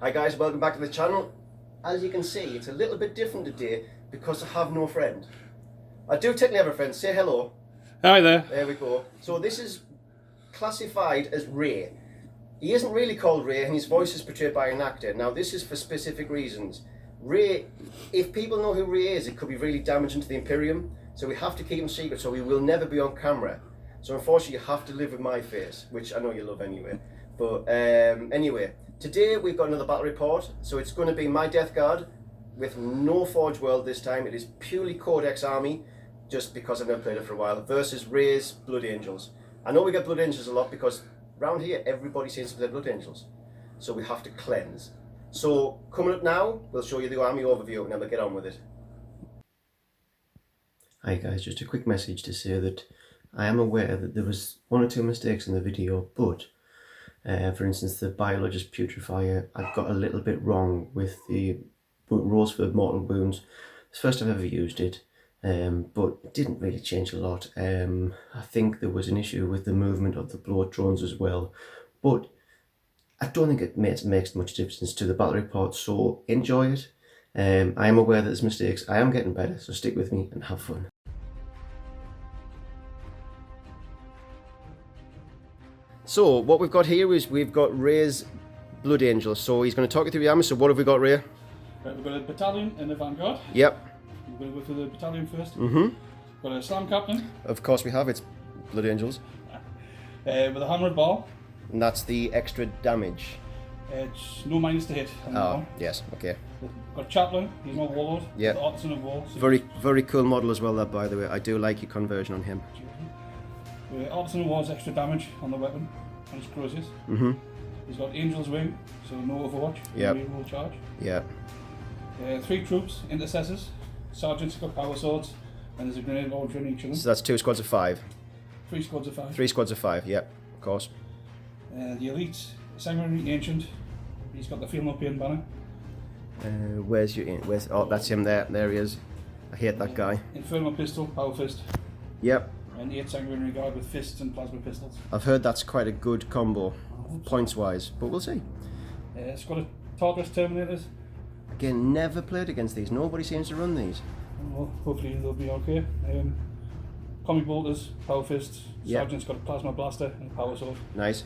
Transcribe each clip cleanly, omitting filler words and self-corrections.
Hi guys, welcome back to the channel. As you can see, it's a little bit different today because I have no friend. I do technically have a friend. Say hello. Hi there. There we go. So this is classified as Ray. He isn't really called Ray and his voice is portrayed by an actor. Now this is for specific reasons. Ray, if people know who Ray is, it could be really damaging to the Imperium. So we have to keep him secret, so he will never be on camera. So unfortunately you have to live with my face, which I know you love anyway. But anyway, today we've got another battle report. So it's going to be my Deathguard with no Forge World this time. It is purely Codex Army, just because I've never played it for a while, versus Ray's Blood Angels. I know we get Blood Angels a lot because around here everybody seems to play Blood Angels. So we have to cleanse. So coming up now, we'll show you the army overview and then we'll get on with it. Hi guys, just a quick message to say that I am aware that there was one or two mistakes in the video, but for instance the Biologist Putrefier, I got a little bit wrong with the Rose for Mortal Wounds. It's the first I've ever used it, but it didn't really change a lot. I think there was an issue with the movement of the blow drones as well, but I don't think it makes much difference to the battle report, so enjoy it. I am aware that there's mistakes. I am getting better, so stick with me and have fun. So what we've got here is we've got Ray's Blood Angel. So he's going to talk you through the army. So what have we got, Ray? Right, we've got a battalion in the vanguard. Yep. We're going to go through the battalion first. Mm-hmm. Got a slam captain. Of course we have. It's Blood Angels. With a hammered ball. And that's the extra damage. It's no minus to hit. Oh, yes. Okay. We've got a chaplain. He's my warlord. Yeah. The artisan of war. So Very cool model as well, that, by the way. I do like your conversion on him. Artisan of war's extra damage on the weapon and his cruises. Mm-hmm. He's got Angel's Wing, so no overwatch. Yep. No charge. Yeah. 3 troops, intercessors. Sergeants have got power swords, and there's a grenade launcher in each of them. So that's 2 squads of 5. 3 squads of 5. 3 squads of 5. Yep. Of course. The elite, sanguinary ancient. He's got the Feel No Pain banner. Where's your? Where's? Oh, that's him there. There he is. I hate that guy. Infernal pistol, power fist. Yep. And 8 sanguinary guard with fists and plasma pistols. I've heard that's quite a good combo, points wise, but we'll see. It's got a Tartarus Terminators. Again, never played against these. Nobody seems to run these. Well, hopefully they'll be okay. Comic bolters, power fists. Yep. Sergeant's got a plasma blaster and a power sword. Nice.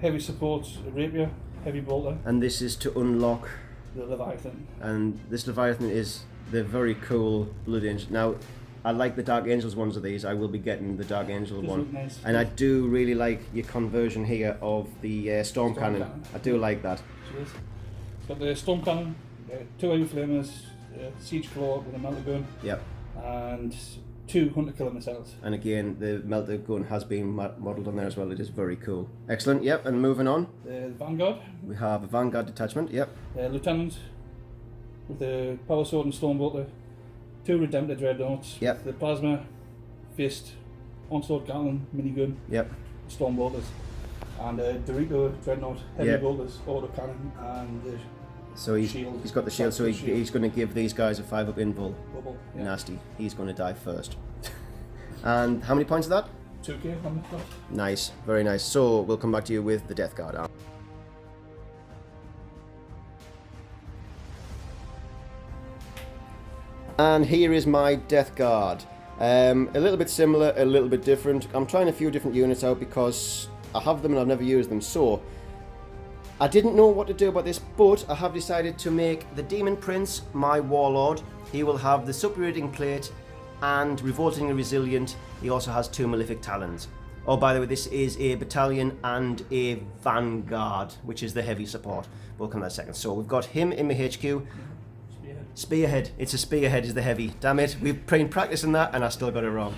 Heavy support, a rapier, heavy bolter. And this is to unlock. The Leviathan. And this Leviathan is the very cool Blood Angel. Now, I like the Dark Angels ones of these. I will be getting the Dark Angel Does one. look nice. And I do really like your conversion here of the Storm Cannon. I do like that. Cheers. It's got the Storm Cannon, 2 heavy flamers, Siege Claw with a melter gun. Yep. And 2 hunter killer missiles. And again, the melter gun has been modelled on there as well. It is very cool. Excellent. Yep. And moving on. The Vanguard. We have a Vanguard detachment. Yep. Lieutenant with the power sword and storm bolter. 2 Redemptor dreadnoughts. Yep. The plasma, fist, onslaught cannon, minigun. Yep. Storm bolters. And Dorito dreadnought, heavy Yep. bolters, auto cannon, and the So shield. he's got the shield, so he's going to give these guys a 5-up invul. Bubble. Yeah. Nasty. He's going to die first. And how many points is that? 2k on the top. Nice, very nice. So we'll come back to you with the Deathguard. And here is my Deathguard. A little bit similar, a little bit different. I'm trying a few different units out because I have them and I've never used them. So I didn't know what to do about this, but I have decided to make the Demon Prince my warlord. He will have the Superating Plate and Revoltingly Resilient. He also has 2 Malefic Talons. Oh, by the way, this is a battalion and a vanguard, which is the heavy support. We'll come to that in a second. So we've got him in my HQ. Spearhead. It's a spearhead is the heavy. Damn it, we've been practicing that and I still got it wrong.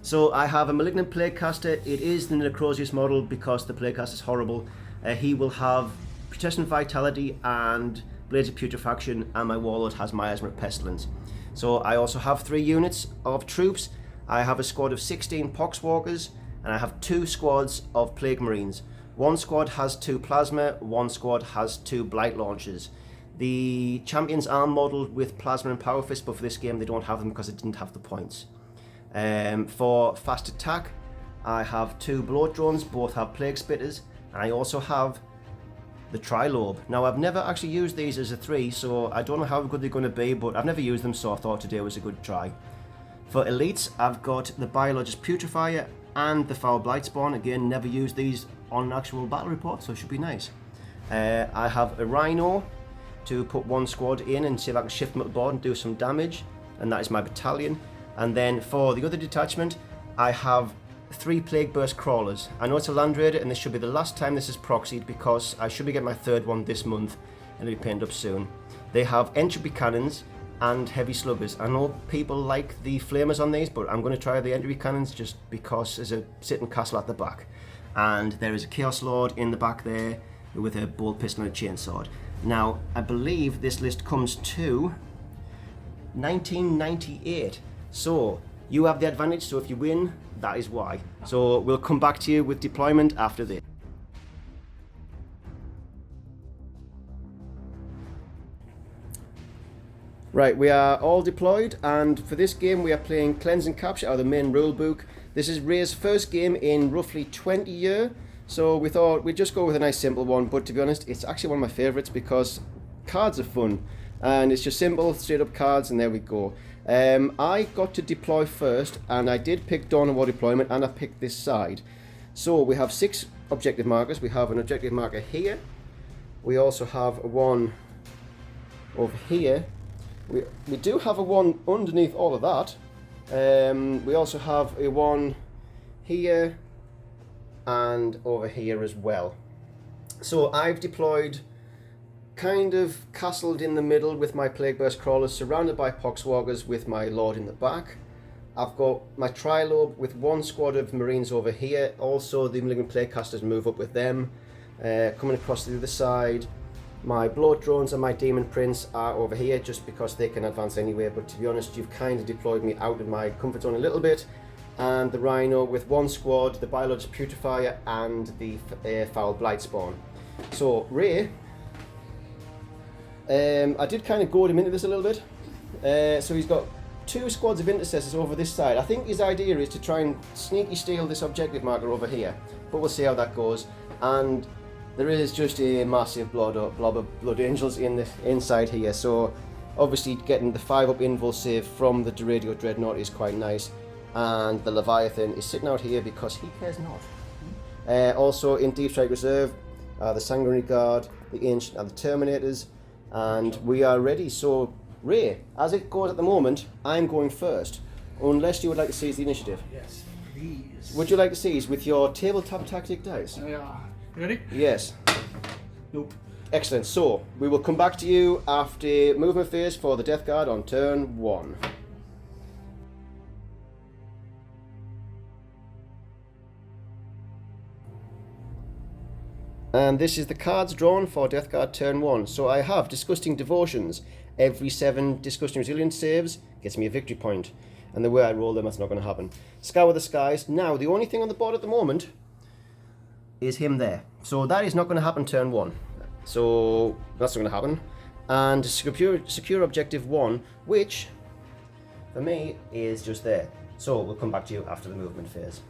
So I have a Malignant Plaguecaster. It is the Necrosius model because the Plaguecaster is horrible. He will have Protestant Vitality and Blades of Putrefaction, and my Warlord has Miasma of Pestilence. So I also have 3 units of troops. I have a squad of 16 Poxwalkers and I have 2 squads of Plague Marines. 1 squad has 2 Plasma, 1 squad has 2 Blight Launchers. The champions are modelled with Plasma and Power Fist, but for this game they don't have them because it didn't have the points. For fast attack, I have 2 Bloat Drones, both have Plague Spitters, and I also have the Trilobe. Now I've never actually used these as a 3, so I don't know how good they're going to be, but I've never used them, so I thought today was a good try. For elites, I've got the Biologist Putrefier and the Foul Blightspawn. Again, never used these on an actual battle report, so it should be nice. I have a Rhino to put one squad in and see if I can shift them up the board and do some damage, and that is my battalion. And then for the other detachment, I have 3 Plague Burst Crawlers. I know it's a Land Raider, and this should be the last time this is proxied because I should be getting my 3rd one this month and it'll be painted up soon. They have Entropy Cannons and Heavy Sluggers. I know people like the Flamers on these, but I'm going to try the Entropy Cannons just because there's a sitting castle at the back. And there is a Chaos Lord in the back there with a bolt pistol and a chainsword. Now, I believe this list comes to 1998. So, you have the advantage, so if you win, that is why. So, we'll come back to you with deployment after this. Right, we are all deployed, and for this game we are playing Cleanse and Capture out of the main rulebook. This is Ray's first game in roughly 20 years, so we thought we'd just go with a nice simple one, but to be honest, it's actually one of my favourites because cards are fun, and it's just simple, straight up cards, and there we go. I got to deploy first, and I did pick Dawn of War deployment, and I picked this side. So we have 6 objective markers. We have an objective marker here. We also have one over here. We do have a one underneath all of that. We also have a one here and over here as well. So I've deployed kind of castled in the middle with my Plague Burst Crawlers, surrounded by Poxwalkers with my Lord in the back. I've got my Trilobe with 1 squad of Marines over here. Also the Malignant Plague Casters move up with them. Coming across the other side, my Bloat Drones and my Demon Prince are over here just because they can advance anyway, but to be honest, you've kind of deployed me out of my comfort zone a little bit. And the Rhino with 1 squad, the Biologist Putrefier and the Foul Blightspawn. So Ray, I did kind of goad him into this a little bit. So he's got 2 squads of intercessors over this side. I think his idea is to try and sneaky steal this objective marker over here, but we'll see how that goes. And there is just a massive blob of Blood Angels in the inside here, so obviously getting the 5-up invul save from the Radio Dreadnought is quite nice, and the Leviathan is sitting out here because he cares not. Also in Deep Strike Reserve, the Sanguinary Guard, the Ancient and the Terminators, and we are ready. So Ray, as it goes at the moment, I'm going first, unless you would like to seize the initiative. Yes, please. Would you like to seize with your tabletop tactic dice? Yeah. You ready? Yes. Nope. Excellent. So we will come back to you after movement phase for the Deathguard on turn 1. And this is the cards drawn for Deathguard turn 1. So I have Disgusting Devotions. Every 7 Disgusting Resilience saves gets me a victory point. And the way I roll them, that's not going to happen. Scour the Skies. Now, the only thing on the board at the moment is him there. So that is not going to happen turn 1. So that's not going to happen. And secure objective 1, which for me is just there. So we'll come back to you after the movement phase.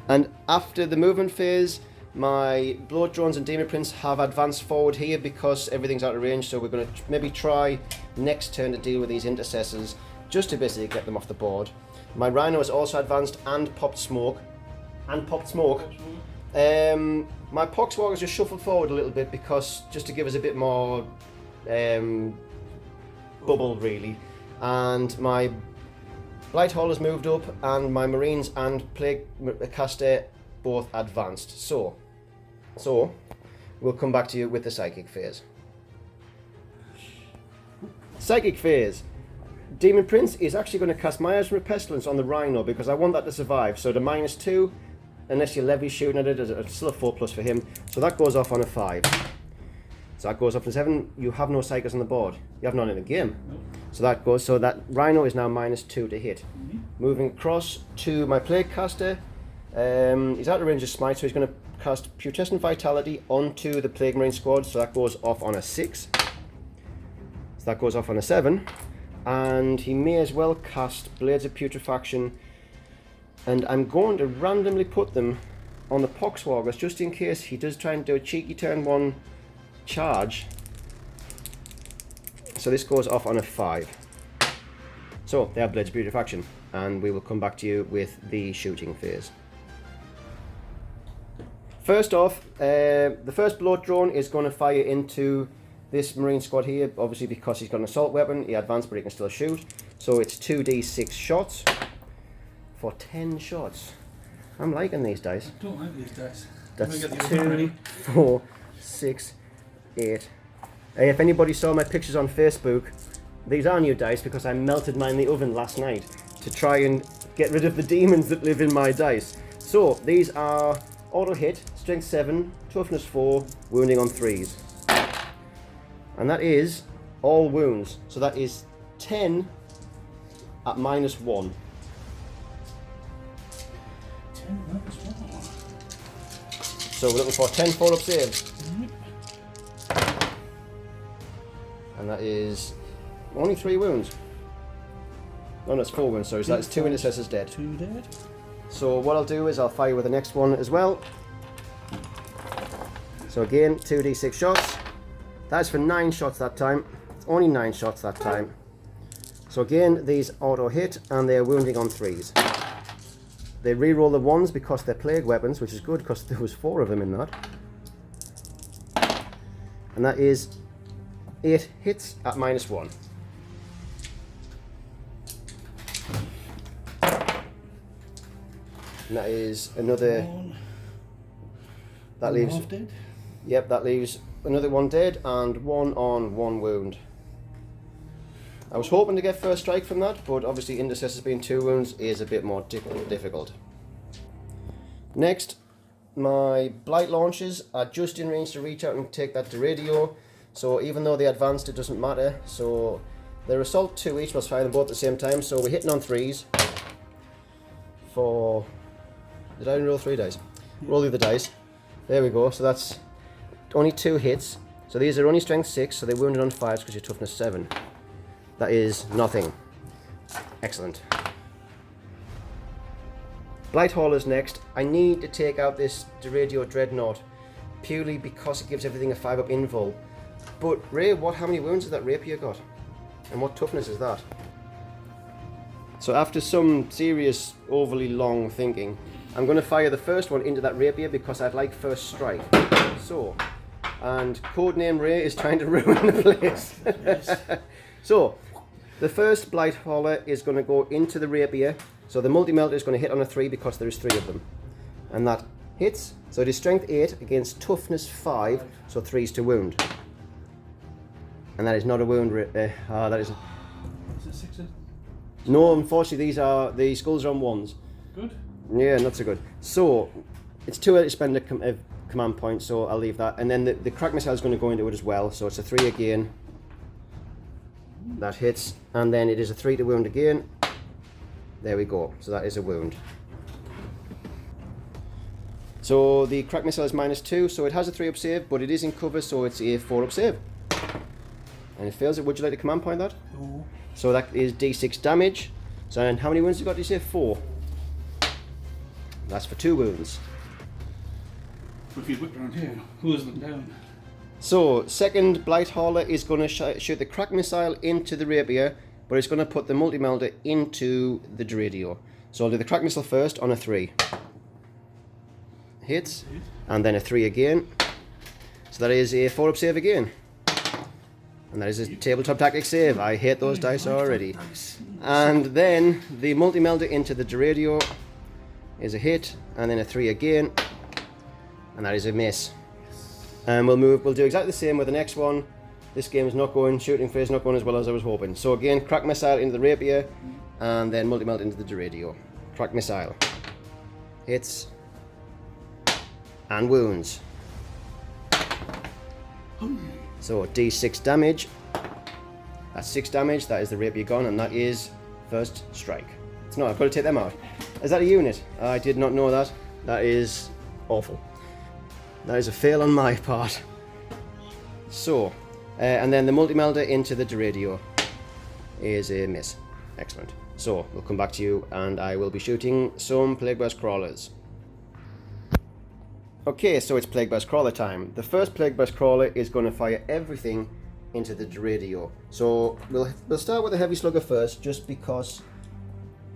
And after the movement phase, my Bloat Drones and Demon Prince have advanced forward here because everything's out of range, so we're going to maybe try next turn to deal with these intercessors just to basically get them off the board. My Rhino has also advanced and popped smoke. My Poxwalkers just shuffled forward a little bit because just to give us a bit more bubble really. And my Blight Haulers moved up, and my Marines and Plague Caster both advanced. So we'll come back to you with the Psychic phase. Psychic phase. Demon Prince is actually going to cast Miasma Pestilence on the Rhino because I want that to survive. So the -2, unless your levy's shooting at it, it's still a 4+ for him. So that goes off on a 5. So that goes up to 7. You have no Psychers on the board. You have none in the game. Nope. So that Rhino is now -2 to hit. Moving across to my Plague Caster. He's out of range of Smite, so he's going to cast Putrescent Vitality onto the Plague Marine squad. So that goes off on a 6. So that goes off on a 7. And he may as well cast Blades of Putrefaction, and I'm going to randomly put them on the Poxwalkers, just in case he does try and do a cheeky turn 1 charge. So this goes off on a 5. So they have Blades of Putrefaction, and we will come back to you with the shooting phase. First off, the first bloat drone is going to fire into this Marine squad here, obviously because he's got an assault weapon, he advanced but he can still shoot. So it's 2d6 shots for 10 shots. I'm liking these dice. I don't like these dice. That's 2, 4, 6, 8. If anybody saw my pictures on Facebook, these are new dice because I melted mine in the oven last night to try and get rid of the demons that live in my dice. So these are auto hit, strength 7, toughness 4, wounding on 3s. And that is all wounds. So that is 10 at -1. 10 -1. So we're looking for 10 4-up saves. And that is only 3 wounds. No, that's 4 wounds, sorry. So that's 2 intercessors dead. 2 dead. So what I'll do is I'll fire with the next one as well. So again, 2d6 shots. That's for 9 shots that time. It's only 9 shots that time. So again, these auto hit and they're wounding on 3s. They re-roll the 1s because they're plague weapons, which is good because there was 4 of them in that. And that is 8 hits at -1. And that is another. That leaves. Dead. Yep, that leaves another 1 dead and 1 on 1 wound. I was hoping to get first strike from that, but obviously intercessors being 2 wounds is a bit more difficult. Next, my blight launchers are just in range to reach out and take that to radio. So even though they advanced, it doesn't matter. So they're assault 2 each, must fire them both at the same time. So we're hitting on 3s. For. Did I roll 3 dice? Roll the other dice. There we go. So that's only 2 hits. So these are only strength 6, so they're wounded on 5s because you're toughness 7. That is nothing. Excellent. Blight Haulers next. I need to take out this Radio Dreadnought purely because it gives everything a 5-up invul. But Ray, how many wounds has that rapier got? And what toughness is that? So after some serious, overly long thinking, I'm going to fire the first one into that rapier because I'd like first strike. So, and codename Ray is trying to ruin the place. So, the first Blight Hauler is going to go into the rapier. So the multi-melter is going to hit on a 3 because there is 3 of them. And that hits. So it is strength 8 against toughness 5, so 3s to wound. And that is not a wound. That is. Is it 6? No, unfortunately, the skulls are on 1s. Good. Yeah, not so good. So it's too early to spend a command point, so I'll leave that. And then the crack missile is going to go into it as well. So it's a 3 again. That hits, and then it is a 3 to wound again. There we go. So that is a wound. So the crack missile is -2, so it has a 3-up save, but it is in cover, so it's a 4-up save. And it fails it. Would you like to command point that? No. So that is d6 damage. So and how many wounds you got? Did you say 4? That's for 2 wounds. If you whip around here, close them down. So second Blight Hauler is going to shoot the crack missile into the rapier, but it's going to put the multi-melter into the radio. So I'll do the crack missile first on a 3. Hits, and then a 3 again. So that is a 4-up save again. And that is a tabletop tactics save. I hate those dice already. And then the multi-melter into the radio is a hit, and then a 3 again. And that is a miss. And we'll do exactly the same with the next one. This game is not going, shooting phase not going as well as I was hoping. So again, crack missile into the rapier, and then multi-melt into the radio. Crack missile. Hits. And wounds. So d6 damage. That's 6 damage, that is the rapier gone, and that is first strike. It's not, I've got to take them out. Is that a unit? I did not know that. That is awful. That is a fail on my part. So, and then the multi-melter into the radio is a miss. Excellent. So, we'll come back to you and I will be shooting some Plague Burst Crawlers. Okay, so it's Plague Burst Crawler time. The first Plague Burst Crawler is going to fire everything into the radio. So we'll start with the Heavy Slugger first, just because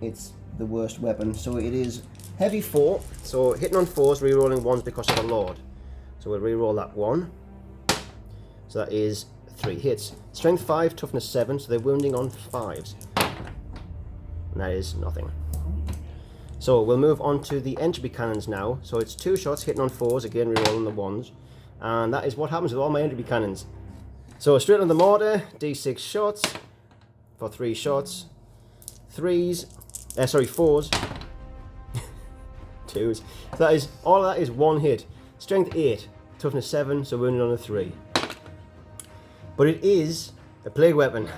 it's the worst weapon. So it is Heavy 4, so hitting on 4s, rerolling 1s because of the Lord. So we'll reroll that 1. So that is 3 hits. Strength 5, Toughness 7, so they're wounding on 5s. And that is nothing. So we'll move on to the entropy cannons now. So it's 2 shots hitting on 4s, again rerolling the 1s. And that is what happens with all my entropy cannons. So straight on the mortar, D6 shots for 3 shots. 4s. 2s. So that is, all of that is 1 hit. Strength 8, toughness 7, so wounded on a 3. But it is a plague weapon.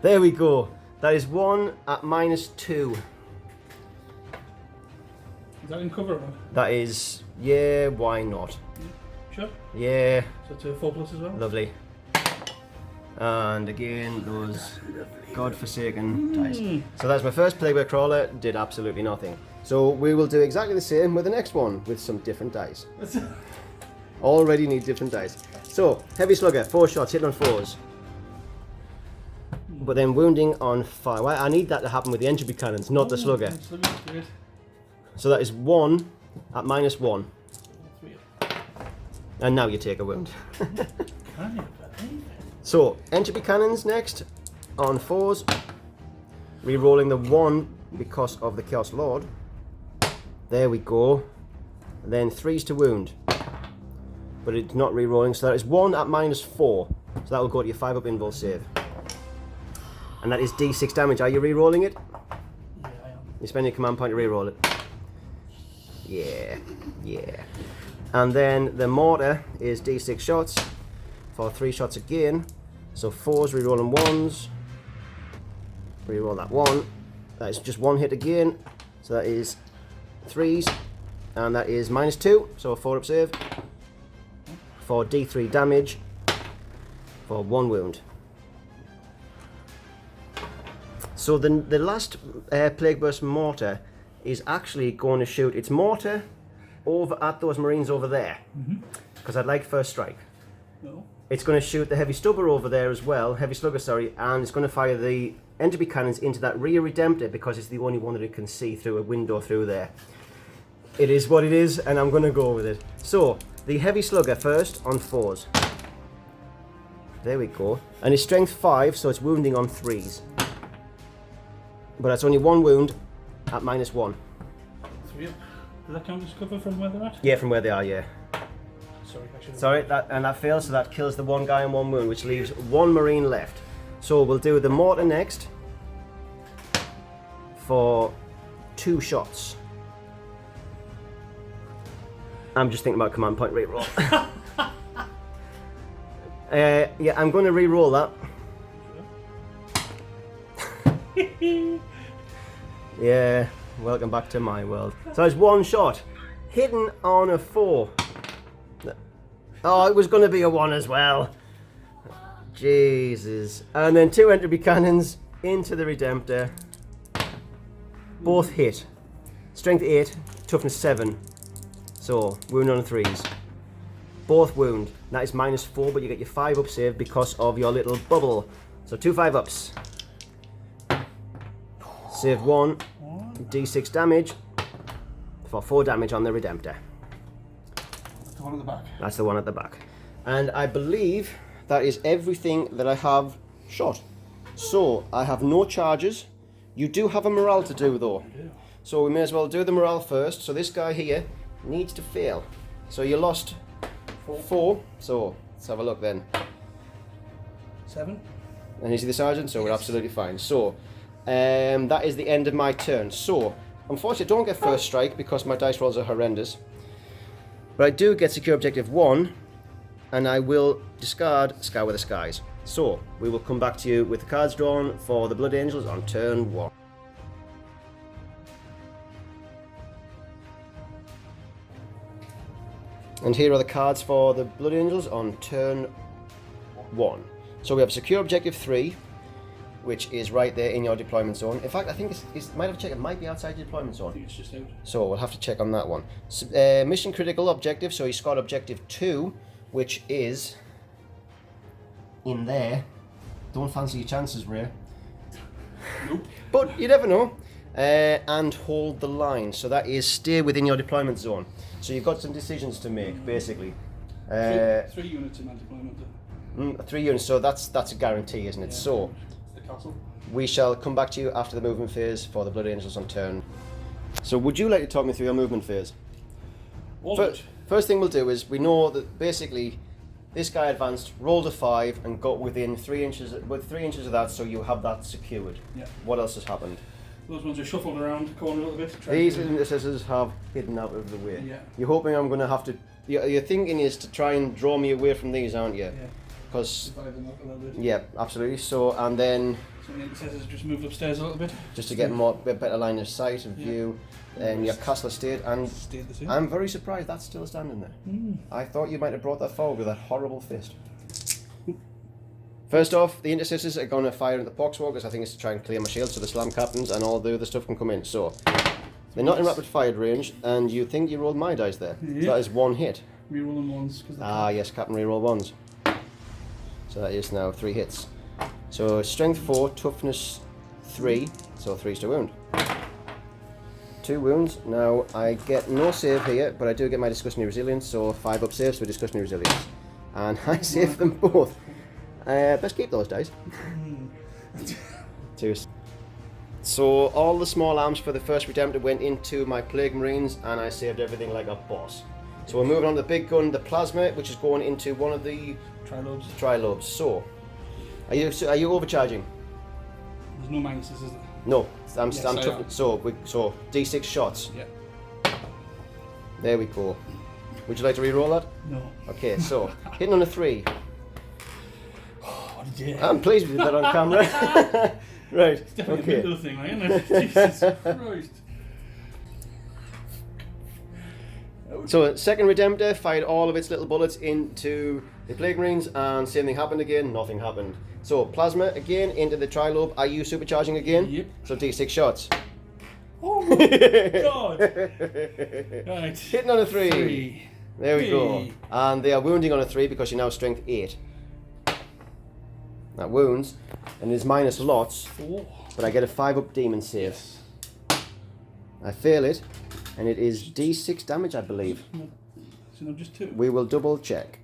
There we go. That is 1 at -2. Is that in cover or not? That is, yeah, why not? Sure. Yeah. So it's a 4+ as well? Lovely. And again, those godforsaken dice. So that's my first Plague Bear Crawler, did absolutely nothing. So we will do exactly the same with the next one, with some different dice. Already need different dice. So, Heavy Slugger, 4 shots, hitting on 4s. But then wounding on 5. Well, I need that to happen with the entropy cannons, not the Slugger. So that is 1 at -1. And now you take a wound. So, entropy cannons next, on 4s. Re-rolling the 1 because of the Chaos Lord. There we go. And then 3s to wound. But it's not re-rolling, so that is 1 at -4. So that will go to your 5 up invul save. And that is D6 damage. Are you re-rolling it? Yeah, I am. You spend your command point to re-roll it. Yeah, yeah. And then the mortar is D6 shots for 3 shots again. So 4s, re-rolling 1s. Re-roll that 1. That is just 1 hit again. So that is 3s. And that is -2, so a 4 up save. For D3 damage. For 1 wound. So the last Plague Burst mortar is actually going to shoot its mortar over at those Marines over there. Because I'd like first strike. No. It's going to shoot the Heavy Slugger over there as well, Heavy Slugger, sorry, and it's going to fire the entropy cannons into that rear Redemptor because it's the only one that it can see through a window through there. It is what it is, and I'm going to go with it. So, the Heavy Slugger first on 4s. There we go. And it's strength 5, so it's wounding on 3s. But that's only 1 wound at -1. 3 up. Does that count as cover from where they're at? Yeah, from where they are, yeah. Sorry, I should have... Sorry, that fails, so that kills the 1 guy and 1 wound, which leaves 1 Marine left. So we'll do the mortar next for 2 shots. I'm just thinking about command point reroll. Yeah, I'm going to re-roll that. Yeah, welcome back to my world. So it's 1 shot, hidden on a 4. Oh, it was going to be a 1 as well. Jesus. And then 2 entropy cannons into the Redemptor. Both hit. Strength 8, toughness 7. So, wound on 3s. Both wound. That is -4, but you get your 5 up save because of your little bubble. So 2 5-ups. Save 1. D6 damage. For 4 damage on the Redemptor. The one at the back. That's the one at the back. And I believe that is everything that I have shot. So, I have no charges. You do have a morale to do though. So we may as well do the morale first. So this guy here needs to fail. So you lost 4. So let's have a look then. 7. And is he the sergeant? So we're absolutely fine. So that is the end of my turn. So unfortunately I don't get first strike because my dice rolls are horrendous. But I do get secure objective 1, and I will discard Scour the Skies. So we will come back to you with the cards drawn for the Blood Angels on turn 1. And here are the cards for the Blood Angels on turn 1. So we have secure objective 3, which is right there in your deployment zone. In fact, I think might have checked. It might be outside your deployment I zone. think it's just out. So we'll have to check on that one. Mission critical objective. So he's got objective 2, which is in there. Don't fancy your chances, Ray. Nope. But you never know. And hold the line. So that is stay within your deployment zone. So you've got some decisions to make, basically. 3 units in my deployment. 3 units. So that's a guarantee, isn't it? Yeah. So The castle. we shall come back to you after the movement phase for the Blood Angels on turn. So would you like to talk me through your movement phase? First thing we'll do is we know that basically this guy advanced, rolled a 5 and got within 3 inches of that, so you have that secured. Yeah. What else has happened? Those ones are shuffled around the corner a little bit. These intercessors have hidden out of the way. Yeah. You're hoping I'm going to have to... Your thinking is to try and draw me away from these, aren't you? Yeah. Because... Divide them up a little bit. Yeah, absolutely. So, and then... So the intercessors just moved upstairs a little bit. Just to get a better line of sight and view. Your castle estate, and Stayed the same. I'm very surprised that's still standing there. I thought you might have brought that forward with that horrible fist. First off, the intercessors are going to fire at the poxwalkers. I think it's to try and clear my shield so the slam captains and all the other stuff can come in. So they're not in rapid fire range, and you think you rolled my dice there. Yeah. So that is 1 hit. Rerolling ones. Yes, Captain reroll 1s. So that is now 3 hits. So strength 4, toughness 3, so 3's to wound. 2 wounds. Now I get no save here, but I do get my disgusting resilience, so 5 up saves for disgusting resilience. And I save them both. Best keep those dice. 2. So all the small arms for the first Redemptor went into my Plague Marines, and I saved everything like a boss. So we're moving on to the big gun, the Plasma, which is going into one of the Trilobes. So, are you overcharging? There's no minuses, is there? No, I'm Yes, tough. I am. So D6 shots. Yeah. There we go. Would you like to re-roll that? No. Okay, so hitting on a 3. What a day. I'm pleased we did that on camera. Right. It's definitely a Okay. window thing, like, isn't it? Jesus Christ. So second Redemptor fired all of its little bullets into the Plague Marines, and same thing happened again. Nothing happened. So Plasma again into the Trilobe. Are you supercharging again? Yep. So D6 shots. Oh my God. Right. Hitting on a 3. 3. There we go. Hey. And they are wounding on a 3 because you're now strength 8. That wounds, and is minus lots, 4. but I get a 5 up demon save. Yes. I fail it, and it is D6 damage, I believe. So no, just 2. We will double check.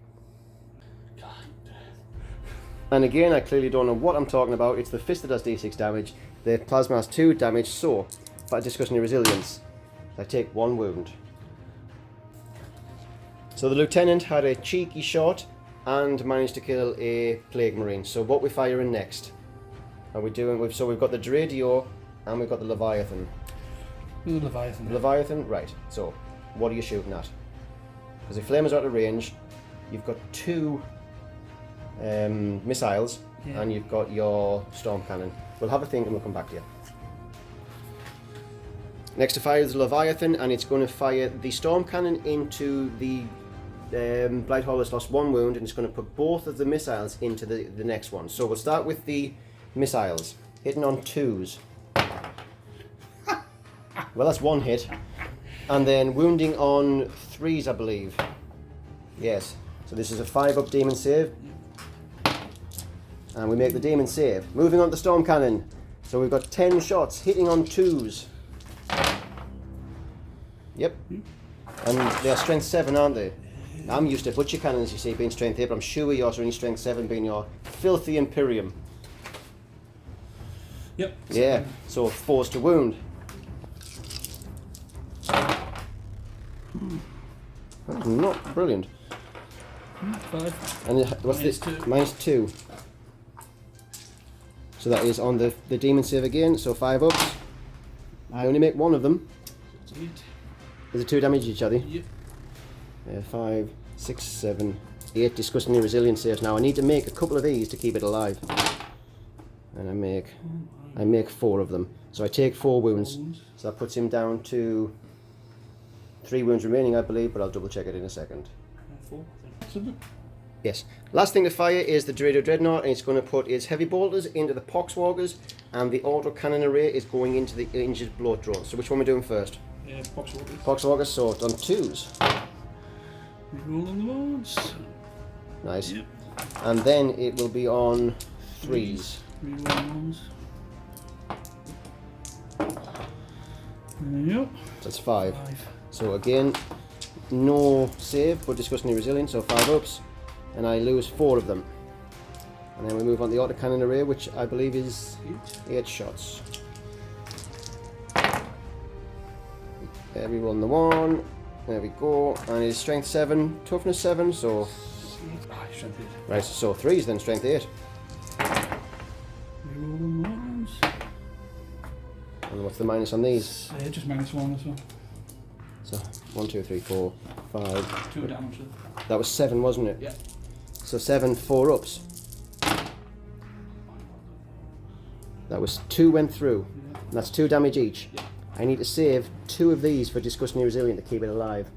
God. And again, I clearly don't know what I'm talking about. It's the fist that does D6 damage. The plasma has 2 damage, so if I discuss any resilience, I take 1 wound. So the lieutenant had a cheeky shot and managed to kill a Plague Marine. So what we firing next? Are we doing? So we've got the Dradio and we've got the Leviathan. The Leviathan. Leviathan, right. So what are you shooting at? Because the flamers are out of range. You've got 2 missiles, Yeah. and you've got your storm cannon. We'll have a think and we'll come back to you. Next to fire is the Leviathan, and it's going to fire the storm cannon into the Blight Hall has lost 1 wound, and it's going to put both of the missiles into the next one. So we'll start with the missiles, hitting on 2s. Well, that's 1 hit. And then wounding on 3s, I believe. Yes. So this is a 5 up demon save. And we make the demon save. Moving on to storm cannon. So we've got 10 shots hitting on 2s. Yep. And they're strength 7, aren't they? I'm used to butcher cannons, you see, being strength 8, but I'm sure yours are only strength 7, being your filthy Imperium. Yep. Yeah, so 4's to wound. That's not brilliant. 5. And what's Minus this? 2. Minus 2. So that is on the demon save again, so 5 ups. I only make 1 of them. 8. Is it 2 damage each other? Yep. 5, 6, 7, 8 disgustingly resilient saves. Now I need to make a couple of these to keep it alive. And I make 4 of them. So I take 4 wounds. So that puts him down to 3 wounds remaining, I believe, but I'll double check it in a second. 4. So Yes. Last thing to fire is the Dorado Dreadnought, and it's going to put its heavy bolters into the Poxwalkers, and the auto cannon array is going into the injured bloat drone. So which one are we doing first? Poxwalkers. Poxwalkers, so it's on 2s. Roll on the boards. Nice. Yep. And then it will be on 3s. Reroll on ones. There you go. So that's 5. 5. So again, no save, but disgustingly resilient, so 5 ups. And I lose 4 of them. And then we move on to the autocannon array, which I believe is 8 shots. Reroll on the 1. There we go. And it is strength 7, toughness 7, so... Strength 8. Right, so 3s then, strength 8. Reroll on the ones. And what's the minus on these? Just -1 as well. So 1, 2, 3, 4, 5. 2 damage. That was 7, wasn't it? Yeah. So 7, 4 ups. That was 2 went through. Yeah. And that's 2 damage each. Yeah. I need to save 2 of these for disgustingly resilient to keep it alive.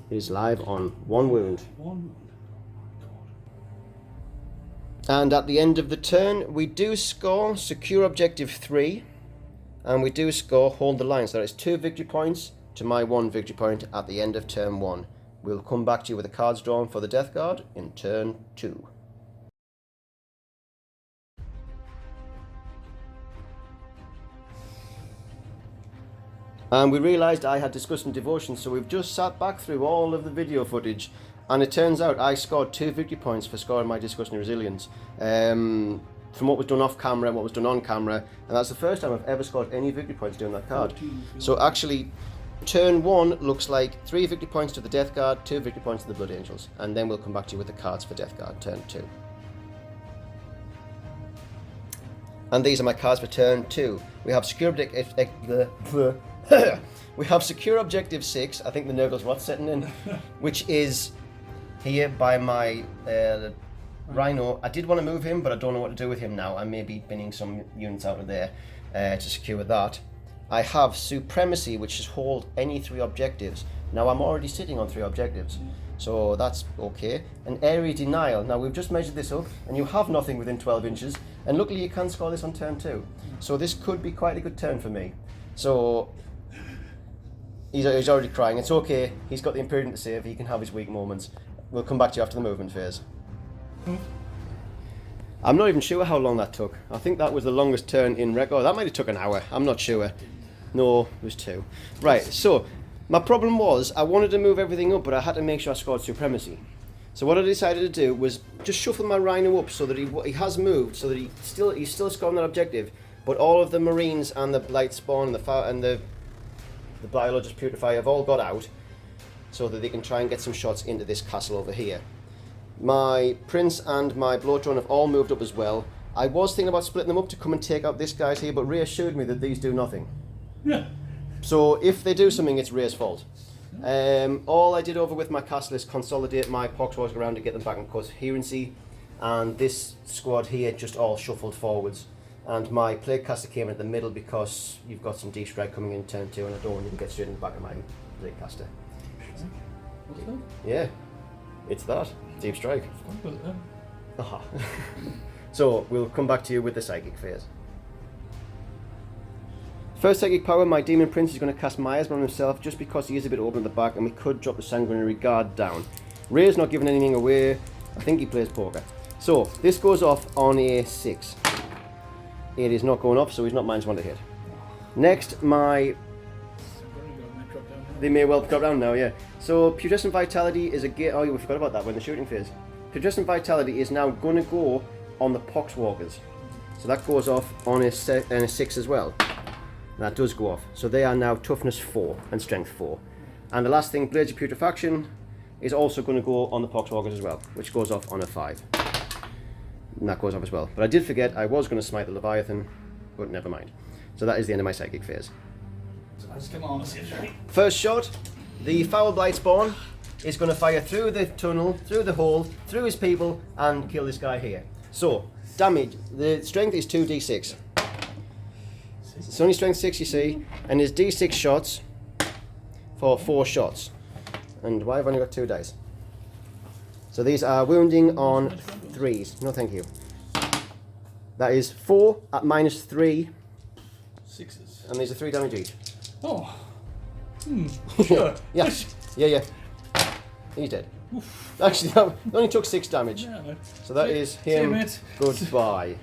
It is live on 1 wound. 1 wound. And at the end of the turn, we do score secure objective 3, and we do score hold the line. So that is 2 victory points to my 1 victory point at the end of turn 1. We'll come back to you with the cards drawn for the Deathguard in turn 2. And we realised I had disgusting devotion, so we've just sat back through all of the video footage, and it turns out I scored 2 victory points for scoring my disgusting resilience. From what was done off camera and what was done on camera, and that's the first time I've ever scored any victory points doing that card. So actually, turn 1 looks like 3 victory points to the Deathguard, 2 victory points to the Blood Angels, and then we'll come back to you with the cards for Deathguard, turn 2. And these are my cards for turn 2. We have secure we have secure objective 6. I think the Nurgle's what's setting in, which is here by my Rhino. I did want to move him, but I don't know what to do with him now. I may be binning some units out of there to secure that. I have Supremacy, which is hold any 3 objectives. Now I'm already sitting on 3 objectives, so that's okay. And Area Denial. Now we've just measured this up, and you have nothing within 12 inches, and luckily you can score this on turn 2. So this could be quite a good turn for me. So he's already crying. It's okay. He's got the Imperium to save. He can have his weak moments. We'll come back to you after the movement phase. I'm not even sure how long that took. I think that was the longest turn in record. That might have took an hour. I'm not sure. No, it was 2. Right, so my problem was I wanted to move everything up, but I had to make sure I scored Supremacy. So what I decided to do was just shuffle my Rhino up so that he has moved, so that he's still scoring that objective, but all of the Marines and the Blight Spawn and the Biologist Putrefy have all got out, so that they can try and get some shots into this castle over here. My Prince and my Bloat Drone have all moved up as well. I was thinking about splitting them up to come and take out this guy's here, but Ray assured me that these do nothing. Yeah. So if they do something, it's Ray's fault. All I did over with my castle is consolidate my Poxwalkers around to get them back in coherency, and this squad here just all shuffled forwards. And my Plague Caster came in at the middle because you've got some Deep Strike coming in turn 2, and I don't want you to get straight in the back of my Plague Caster. What's that? Yeah, it's that. Deep Strike. I've got it there. Aha. So we'll come back to you with the Psychic phase. First Psychic power, my Demon Prince is going to cast Miasma on himself just because he is a bit open at the back, and we could drop the Sanguinary Guard down. Ray's not giving anything away. I think he plays poker. So this goes off on a 6. It is not going off, so he's not -1 to hit. Next, they may well drop down now, yeah. So Putrescent Vitality is a oh, we forgot about that when the shooting phase. Putrescent Vitality is now going to go on the Poxwalkers. So that goes off on a 6 as well. That does go off. So they are now toughness 4 and strength 4. And the last thing, Blades of Putrefaction, is also going to go on the Poxwalkers as well, which goes off on a 5. And that goes off as well. But I did forget I was going to smite the Leviathan, but never mind. So that is the end of my Psychic phase. First shot, the Foul Blight Spawn is going to fire through the tunnel, through the hole, through his people, and kill this guy here. So, damage, the strength is 2d6. It's only strength 6, you see, and there's d6 shots for 4 shots. And why have I only got 2 dice? So these are wounding on 3s. No, thank you. That is 4 at -3. 6s. And these are 3 damage each. Oh. Sure. Yeah. Yeah. He's dead. Oof. Actually, that only took 6 damage. Yeah, mate. So that is him. Goodbye.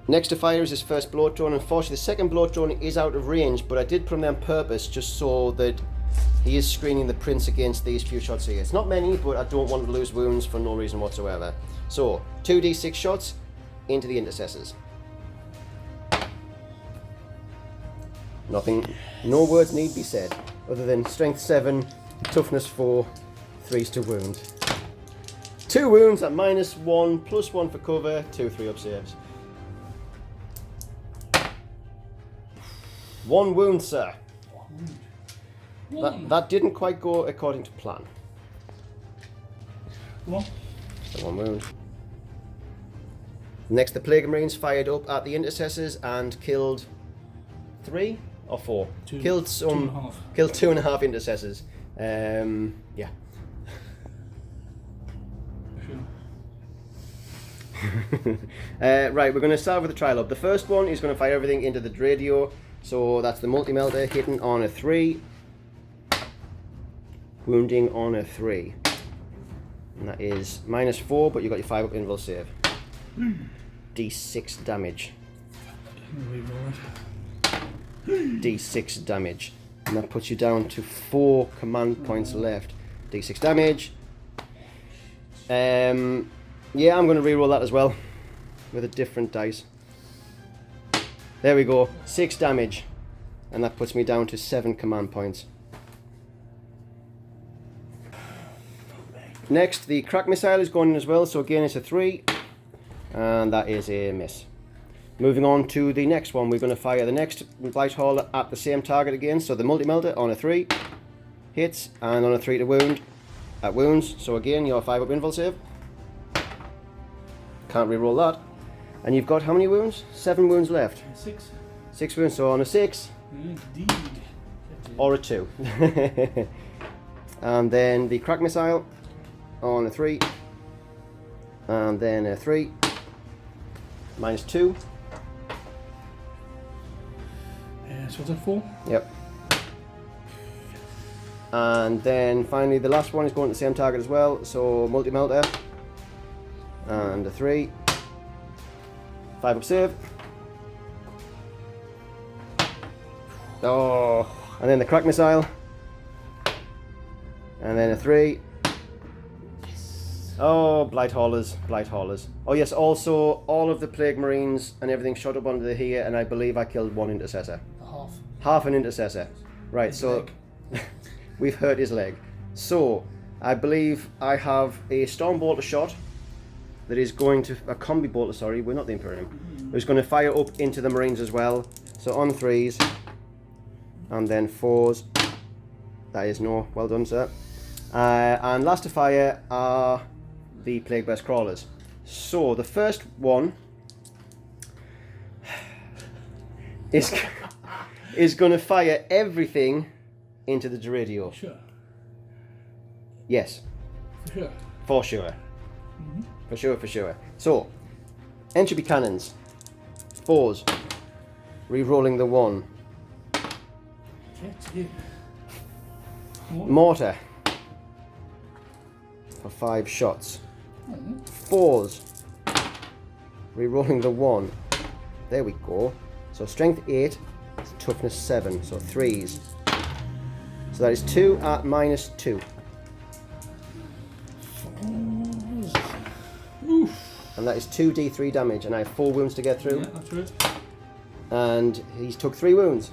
Next to fire is his first blow drone. Unfortunately, the second blow drone is out of range, but I did put him there on purpose just so that he is screening the prince against these few shots here. It's not many, but I don't want to lose wounds for no reason whatsoever. So, 2d6 shots into the intercessors. Nothing, no words need be said, other than strength 7, toughness 4, 3s to wound. 2 wounds at -1, +1 for cover, 2 3-up saves. 1 wound, sir. That didn't quite go according to plan. Come on. So 1 wound. Next, the Plague Marines fired up at the intercessors and killed 3 or 4. Killed some. 2.5. Killed 2.5 intercessors. Yeah. Sure. Right, we're going to start with the trial up. The first one is going to fire everything into the radio. So that's the multi-melter hitting on a 3. Wounding on a 3. And that is -4, but you got your 5-up invul save. D6 damage. D6 damage. And that puts you down to 4 command points left. D6 damage. Yeah, I'm going to reroll that as well. With a different dice. There we go. 6 damage. And that puts me down to 7 command points. Next, the crack missile is going in as well, so again it's a 3, and that is a miss. Moving on to the next one, we're going to fire the next light haul at the same target again, so the multi-melter on a 3, hits, and on a 3 to wound, at wounds, so again your 5-up invul save. Can't re-roll that. And you've got how many wounds? 7 wounds left. 6. 6 wounds, so on a 6. Indeed. Or a 2. And then the crack missile on a 3, and then a 3, -2. So what's that 4? Yep. And then finally the last one is going to the same target as well, so multi-melter, and a 3, 5-up save. Oh, and then the crack missile, and then a 3. Oh, blight haulers, blight haulers. Oh yes, also all of the Plague Marines and everything shot up onto the here, and I believe I killed 1 intercessor. Half an intercessor. Right, his so we've hurt his leg. So I believe I have a storm bolter shot that is going to a combi bolter. Sorry, we're not the Imperium. Who's going to fire up into the Marines as well. So on 3s, and then 4s. That is no. Well done, sir. And last to fire are the Plague Burst Crawlers. So the first one is going to fire everything into the radio. Sure. Yes. For sure. For sure. For sure, for sure. So, entropy cannons. 4s. Re-rolling the 1. Mortar. For 5 shots. 4s. Re-rolling the 1. There we go. So strength 8, toughness 7, so 3s. So that is 2 at -2. Oof. And that is 2d3 damage, and I have 4 wounds to get through. Yeah, that's right. And he's took 3 wounds.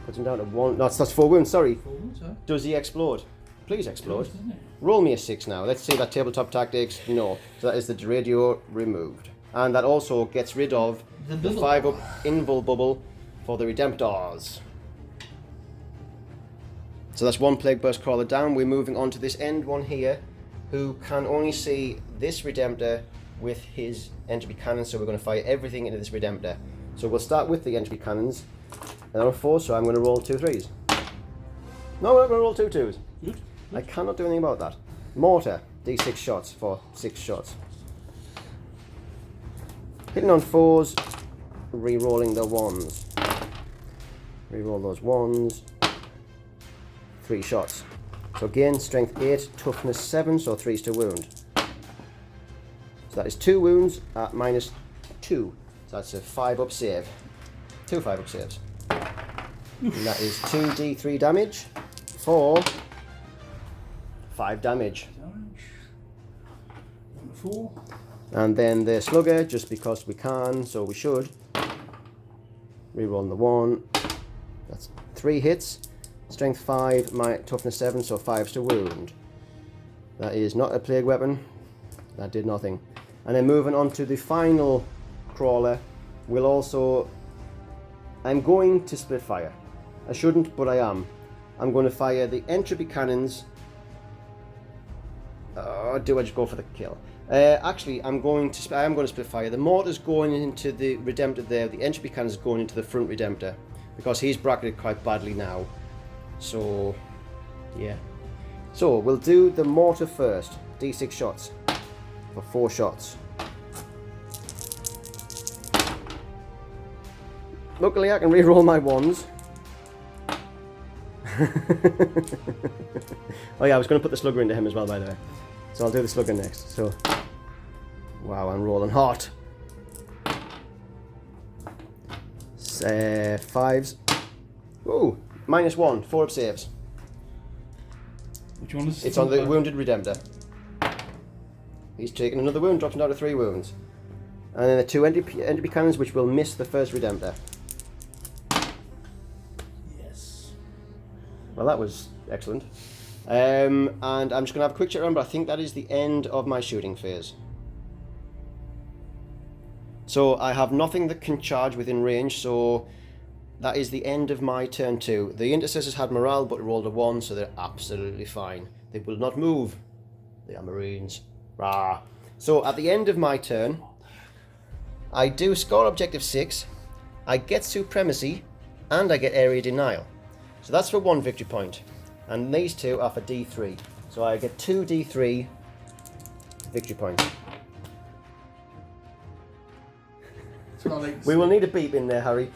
Puts him down to 1. No, that's 4 wounds, sorry. 4 wounds, huh? Does he explode? Please explode. Doesn't it? Roll me a 6 now. Let's see that tabletop tactics. No. So that is the radio removed. And that also gets rid of the 5-up invul bubble for the Redemptors. So that's 1 Plague Burst Crawler down. We're moving on to this end one here, who can only see this Redemptor with his entropy cannon, so we're going to fire everything into this Redemptor. So we'll start with the entropy cannons. And on a 4, so I'm going to roll 2 3s. No, we're going to roll 2 2s. Good. I cannot do anything about that. Mortar, D6 shots for 6 shots. Hitting on 4s, re-rolling the 1s. Re-roll those 1s. 3 shots. So again, strength 8, toughness 7, so 3s to wound. So that is 2 wounds at -2. So that's a 5-up save. 2 5-up saves. And that is 2d3 damage for 5 damage. Number 4. And then the slugger, just because we can, so we should. Reroll the 1. That's 3 hits. Strength 5, my toughness 7, so 5s to wound. That is not a plague weapon. That did nothing. And then moving on to the final crawler, we'll also... I'm going to split fire. I shouldn't, but I am. I'm going to fire the entropy cannons. Do I just go for the kill? Actually, I am going to split fire. The mortar's going into the Redemptor there. The entropy cannon's going into the front Redemptor because he's bracketed quite badly now. So, yeah. So we'll do the mortar first. D6 shots for 4 shots. Luckily, I can re-roll my 1s. Oh yeah, I was going to put the slugger into him as well, by the way. So I'll do the slugger next. So, wow, I'm rolling hot. 5s. Ooh, -1, 4-up saves. Which one is it? It's on the wounded Redemptor. He's taken another wound, drops him down to 3 wounds. And then the 2 entropy cannons, which will miss the first Redemptor. Yes. Well, that was excellent. And I'm just going to have a quick check around, but I think that is the end of my shooting phase. So I have nothing that can charge within range, so that is the end of my turn 2. The intercessors had morale, but rolled a 1, so they're absolutely fine. They will not move. They are Marines. Rah. So at the end of my turn, I do score objective 6, I get supremacy, and I get area denial. So that's for 1 victory point. And these 2 are for D3. So I get 2 D3 victory points. We will need a beep in there, Harry.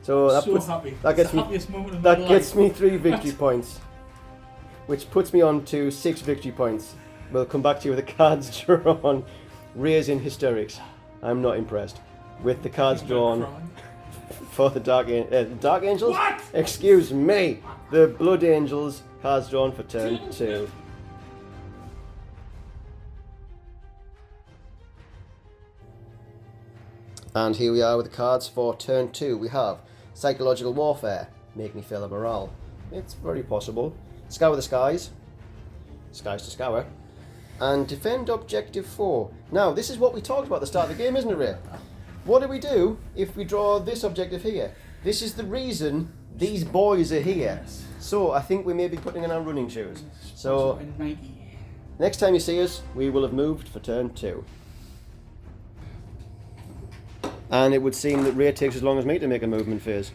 So that So puts, happy. that gets It's the me, happiest moment of my that gets life. me 3 victory points, which puts me on to 6 victory points. We'll come back to you with the cards drawn. Ray's in hysterics. I'm not impressed with the cards drawn for the Dark Angels. What? Excuse me, the Blood Angels cards drawn for turn 2. And here we are with the cards for turn 2. We have Psychological Warfare, make me feel a morale. It's very possible. Scour the Skies, Skies to Scour, and Defend Objective 4. Now, this is what we talked about at the start of the game, isn't it, Ray? What do we do if we draw this objective here? This is the reason these boys are here. Yes. So, I think we may be putting in our running shoes. So, In 90. next time you see us, we will have moved for turn 2. And it would seem that Ray takes as long as me to make a movement phase.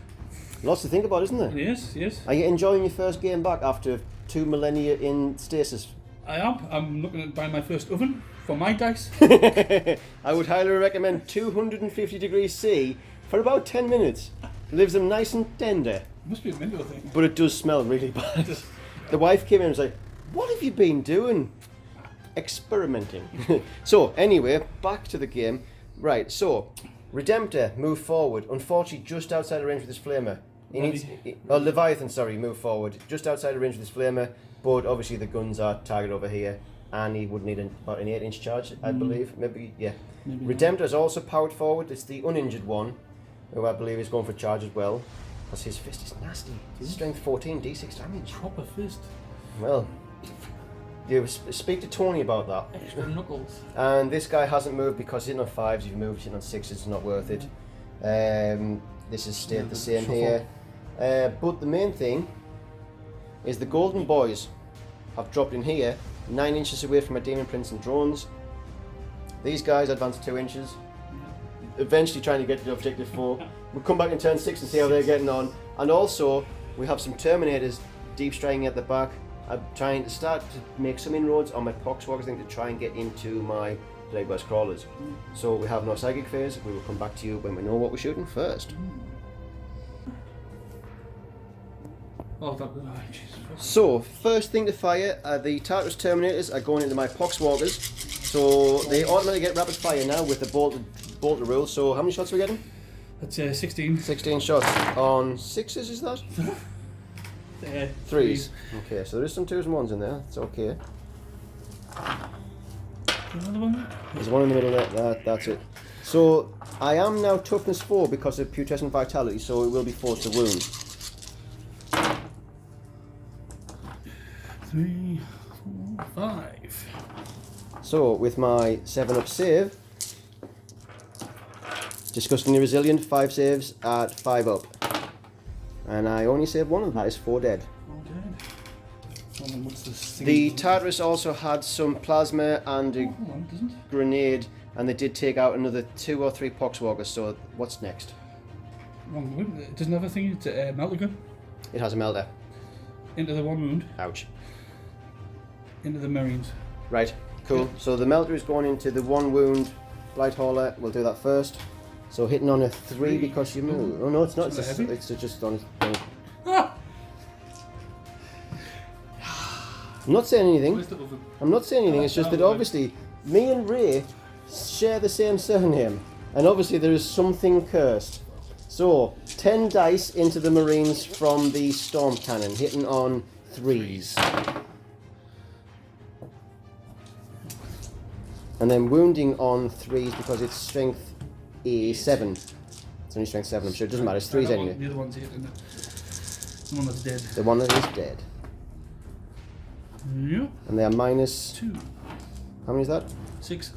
Lots to think about, isn't there? Yes, yes. Are you enjoying your first game back after 2 millennia in stasis? I am. I'm looking at buying my first oven for my dice. I would highly recommend 250 degrees C for about 10 minutes. Leaves them nice and tender, Must be a window thing. but it does smell really bad. The wife came in and was like, "What have you been doing?" Experimenting. So, anyway, back to the game. Right, so, Redemptor, move forward. Unfortunately, just outside of range with his flamer. He needs... Leviathan, sorry, move forward. Just outside of range with his flamer, but obviously the guns are targeted over here, and he would need about an 8-inch charge, I believe. Maybe, yeah. Maybe Redemptor is also powered forward. It's the uninjured one, who I believe is going for charge as well, because his fist is nasty. His strength 14, d6 damage. Proper fist. Well, you speak to Tony about that. Extra knuckles. And this guy hasn't moved because he's hitting on 5s. If you've moved, he's hitting on 6s. It's not worth it. This has stayed the same here. But the main thing is the Golden Boys have dropped in here, 9 inches away from a Demon Prince and drones. These guys advance 2 inches. Eventually trying to get to objective 4. We'll come back in turn 6 and see how they're getting on. And also, We have some Terminators deep striking at the back. I'm trying to start to make some inroads on my Poxwalkers thing to try and get into my Plagueburst Crawlers. So we have no Psychic phase. We will come back to you when we know what we're shooting first. Oh, Jesus. So, first thing to fire, the Tartarus Terminators are going into my Poxwalkers. So they automatically get rapid fire now with the bolter rule. So how many shots are we getting? That's 16. 16 shots on 6s, is that? 3s. Okay, so there is some 2s and 1s in there. It's okay. Another one? There's one in the middle there. That's it. So I am now toughness 4 because of putrescent vitality, so it will be forced to wound. 3, 4, 5. So with my 7-up save, disgustingly resilient, 5 saves at 5-up, and I only saved one of them. That is 4 dead. Okay. What's this thing? The Tartarus also had some plasma and a Hold on, doesn't it? grenade, and they did take out another 2 or 3 Poxwalkers. So what's next? Wrong one. It doesn't have a thing to melt the gun. It has a melter. Into the one wound. Ouch. Into the Marines. Right, cool. So the melter is going into the 1 wound Blight Hauler. We'll do that first. So hitting on a 3 because you move. Oh no, it's not. It's just on. Ah! I'm not saying anything. Where's the oven? I'm not saying anything. It's just that obviously me and Ray share the same surname, and obviously there is something cursed. So 10 dice into the Marines from the Storm Cannon, hitting on 3s. And then wounding on 3s because it's strength 7. It's only strength 7, I'm sure. It doesn't matter, it's 3s anyway. The other one's hit, isn't it? The one that's dead. The one that is dead. Yep. And they are minus... 2. How many is that? 6.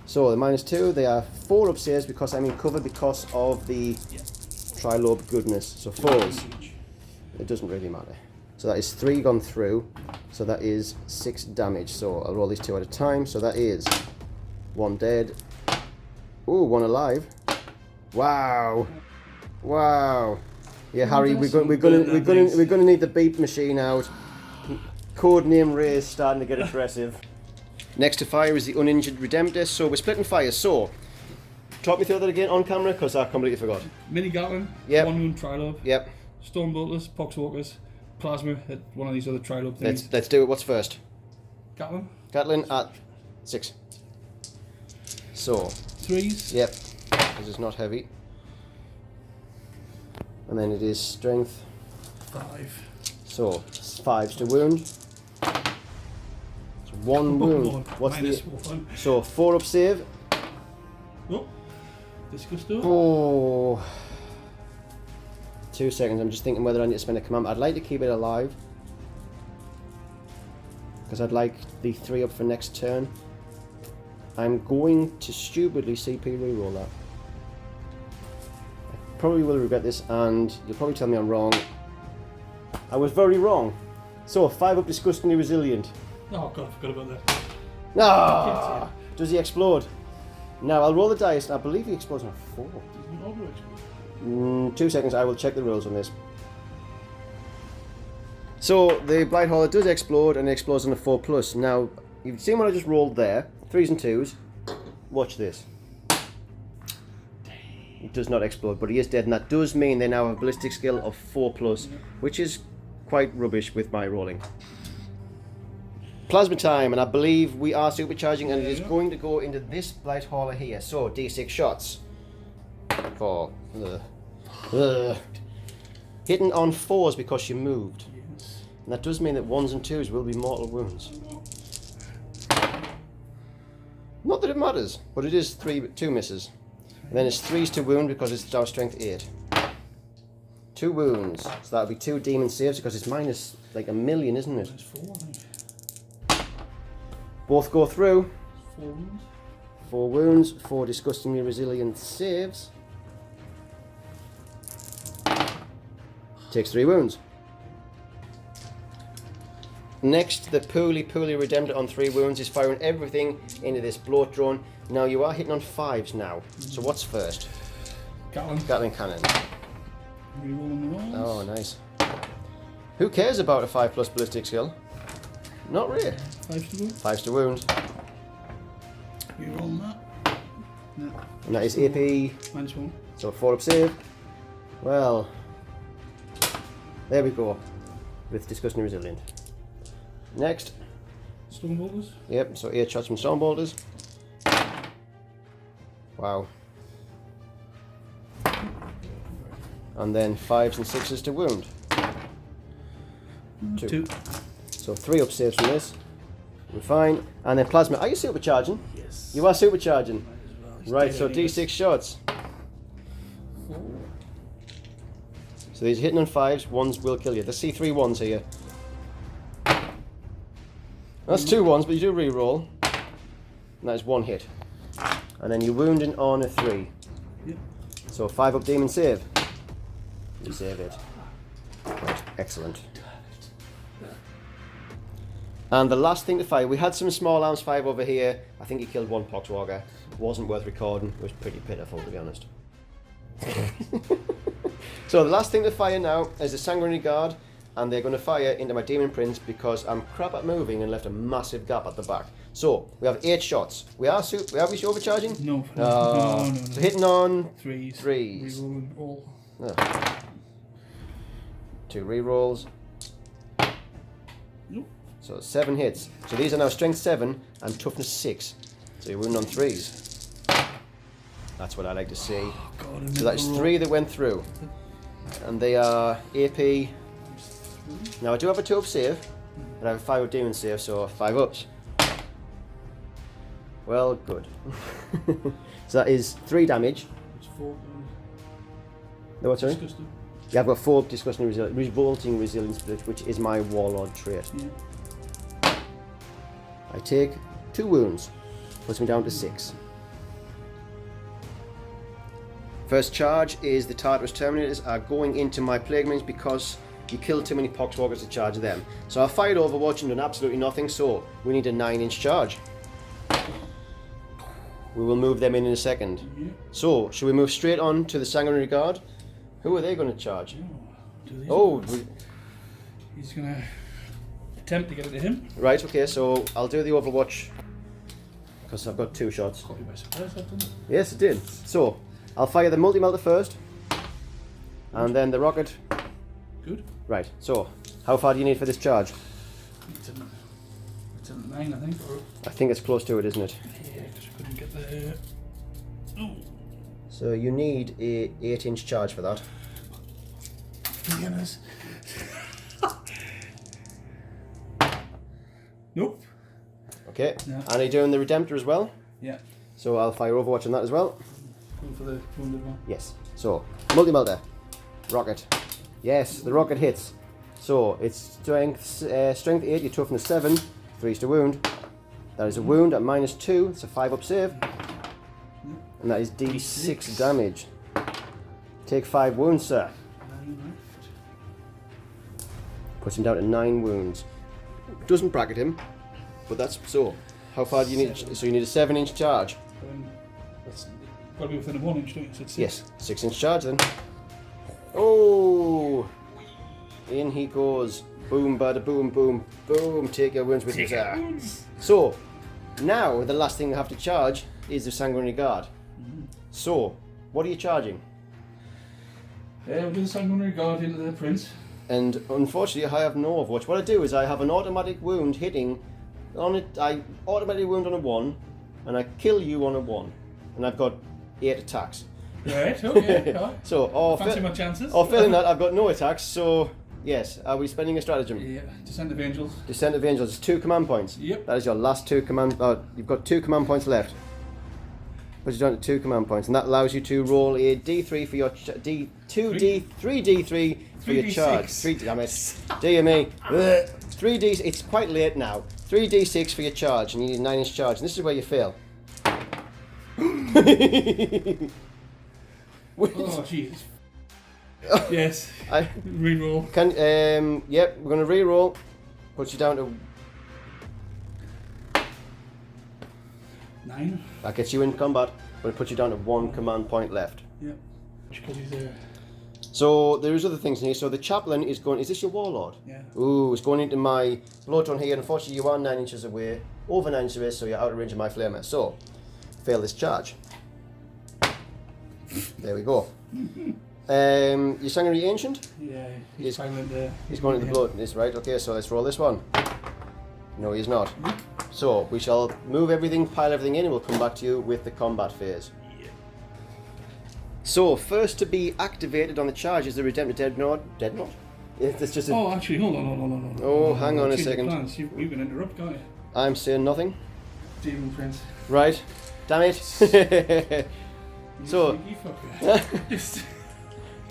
So the minus 2, they are 4 up saves because I'm in cover because of the Trilobe goodness. So 4s. It doesn't really matter. So that is 3 gone through. So that is 6 damage. So I'll roll these 2 at a time. So that is 1 dead. Ooh, 1 alive. Wow. Wow. Yeah, Harry, we're gonna need the beep machine out. Codename Ray is starting to get aggressive. Next to fire is the uninjured Redemptor. So we're splitting fire. So talk me through that again on camera because I completely forgot. Mini Gatling. Yep. 1 wound Trilobe. Yep. Storm Bolters, Poxwalkers, Plasma at one of these other Trilobe things. Let's do it. What's first? Gatling. Gatling at 6. So 3s. yep. This is not heavy. And then it is strength. 5. So 5s to wound. So 1 wound. What's Minus the 1. so 4 up save? Oh. Disgusto. Oh. 2 seconds. I'm just thinking whether I need to spend a command. I'd like to keep it alive because I'd like the 3 up for next turn. I'm going to stupidly CP reroll that. I probably will regret this, and you'll probably tell me I'm wrong. I was very wrong. So 5 up, disgustingly resilient. Oh god, I forgot about that. Ah! Does he explode? Now I'll roll the dice. I believe he explodes on a 4. Doesn't it overexplode? 2 seconds. I will check the rules on this. So the Blight Hauler does explode, and it explodes on a 4+. Now you've seen what I just rolled there. 3s and 2s. Watch this. It does not explode, but he is dead, and that does mean they now have a ballistic skill of 4+, which is quite rubbish with my rolling. Plasma time, and I believe we are supercharging, and it is going to go into this Blight Hauler here. So D6 shots. 4. Hitting on 4s because you moved. Yes. And that does mean that 1s and 2s will be mortal wounds. Not that it matters, but it is 2 misses. And then it's 3s to wound because it's our strength 8. 2 wounds, so that'll be 2 demon saves because it's minus like 1,000,000, isn't it? It's 4, I think. Both go through. 4 wounds. 4 wounds, 4 disgustingly resilient saves. Takes 3 wounds. Next, the Pooley Redemptor on 3 wounds is firing everything into this bloat drone. Now you are hitting on 5s now. So what's first? Gatling. Gatling cannon. Rerolling the rolls. Oh, nice. Who cares about a 5+ ballistic skill? Not really. 5 to wound. 5 to wound. You roll that. No. And that is AP. -1. So 4 up save. Well, there we go. With Disgusting Resilient. Next. Stone bolters. Yep, so 8 shots from Storm Bolters. Wow. And then 5s and 6s to wound. 2. So 3 up saves from this. We're fine. And then Plasma. Are you supercharging? Yes. You are supercharging. Well. Right, so D6 shots. 4. So these hitting on 5s, 1s will kill you. There's C3 1s here. That's 2 1s, but you do re-roll. And that is 1 hit. And then you're wounding on a 3. Yep. So 5 up demon save. You save it. Right, excellent. And the last thing to fire, we had some small arms 5 over here. I think he killed 1 Poxwalker. Wasn't worth recording. It was pretty pitiful, to be honest. So the last thing to fire now is the Sanguinary Guard, and they're going to fire into my Demon Prince because I'm crap at moving and left a massive gap at the back. So we have 8 shots. We are we overcharging? No. No. So hitting on 3s. 3s. Rerolling all. 2 rerolls. Nope. So 7 hits. So these are now strength 7 and toughness 6. So you wound on 3s. That's what I like to see. Oh, God, So that's 3 that went through. And they are AP. Now I do have a 2 up save, but I have a 5 up demon save, so 5 ups. Well, good. So that is 3 damage. It's 4. No, what, sorry? Disgusting. Yeah, I've got 4 disgusting revolting resilience, which is my warlord trait. Yeah. I take 2 wounds, puts me down to 6. First charge is the Tartarus Terminators are going into my Plague Marines because you killed too many Poxwalkers to charge them. So I fired Overwatch and done absolutely nothing, so we need a 9-inch charge. We will move them in a second. Yeah. So, should we move straight on to the Sanguinary Guard? Who are they going to charge? Oh, he's going to attempt to get it to him. Right, okay, so I'll do the Overwatch because I've got 2 shots. Caught you by surprise, I've done it. Yes, it did. So, I'll fire the multi-melter first, and then the rocket. Good. Right, so, how far do you need for this charge? It's a 9, I think. Or, I think it's close to it, isn't it? yeah, because we couldn't get the... Oh. So you need a 8-inch charge for that. Beginners. Nope. Okay, Yeah. and are you doing the Redemptor as well? Yeah. So I'll fire Overwatch on that as well. Going for the wounded one. Yes. So, multi-melter, rocket. Yes, the rocket hits. So it's strength 8, your toughness 7, 3s to wound. That is a wound at -2. It's a 5 up save, and that is D6 damage. Take 5 wounds, sir. 9 left. Puts him down to 9 wounds. Doesn't bracket him, but that's so. How far do you need? So you need a 7-inch charge. That's got to be within a 1 inch, don't you? So it's 6. Yes, 6-inch charge then. Oh, in he goes. Boom, bada, boom, boom, boom. Take your wounds with you, sir. So now the last thing I have to charge is the Sanguinary Guard. So what are you charging? We'll do the Sanguinary Guard into the Prince. And unfortunately, I have no Overwatch. What I do is I have an automatic wound hitting on it. I automatically wound on a 1, and I kill you on a 1, and I've got 8 attacks. Right. Okay. Right. So, Fancy my chances. or failing that, I've got no attacks. So, yes, are we spending a stratagem? Yeah. Descent of Angels. Descent of Angels. 2 command points. Yep. That is your last 2 command. You've got 2 command points left. Put you down to 2 command points, and that allows you to roll a D3 for your 3D3 for your charge. 3, damn it. Dear me. 3D. It's quite late now. 3D6 for your charge, and you need a 9-inch charge. And this is where you fail. Oh Jesus. Yes. Reroll. Yep, we're gonna re-roll. Puts you down to 9. that gets you in combat, but it puts you down to 1 command point left. Yep. Because he's So there is other things in here. So the chaplain is going. Is this your warlord? Yeah. Ooh, it's going into my bloodhound here. Unfortunately, you are 9 inches away, over 9 inches away, so you're out of range of my flamer. So fail this charge. There we go. Your sanguinary ancient? Yeah, He's going into He's going into the blood. This right? Okay, so let's roll this one. No, he's not. So we shall move everything, pile everything in, and we'll come back to you with the combat phase. So, first to be activated on the charge is the Redemptor Dead Nod. Dead Nod? It's just a... Oh, actually, hold on. Oh, hang on a Change your second. plans. You can interrupt, can't you? I'm saying nothing. Demon Prince. Right. Damn it. You So- sneaky fucker.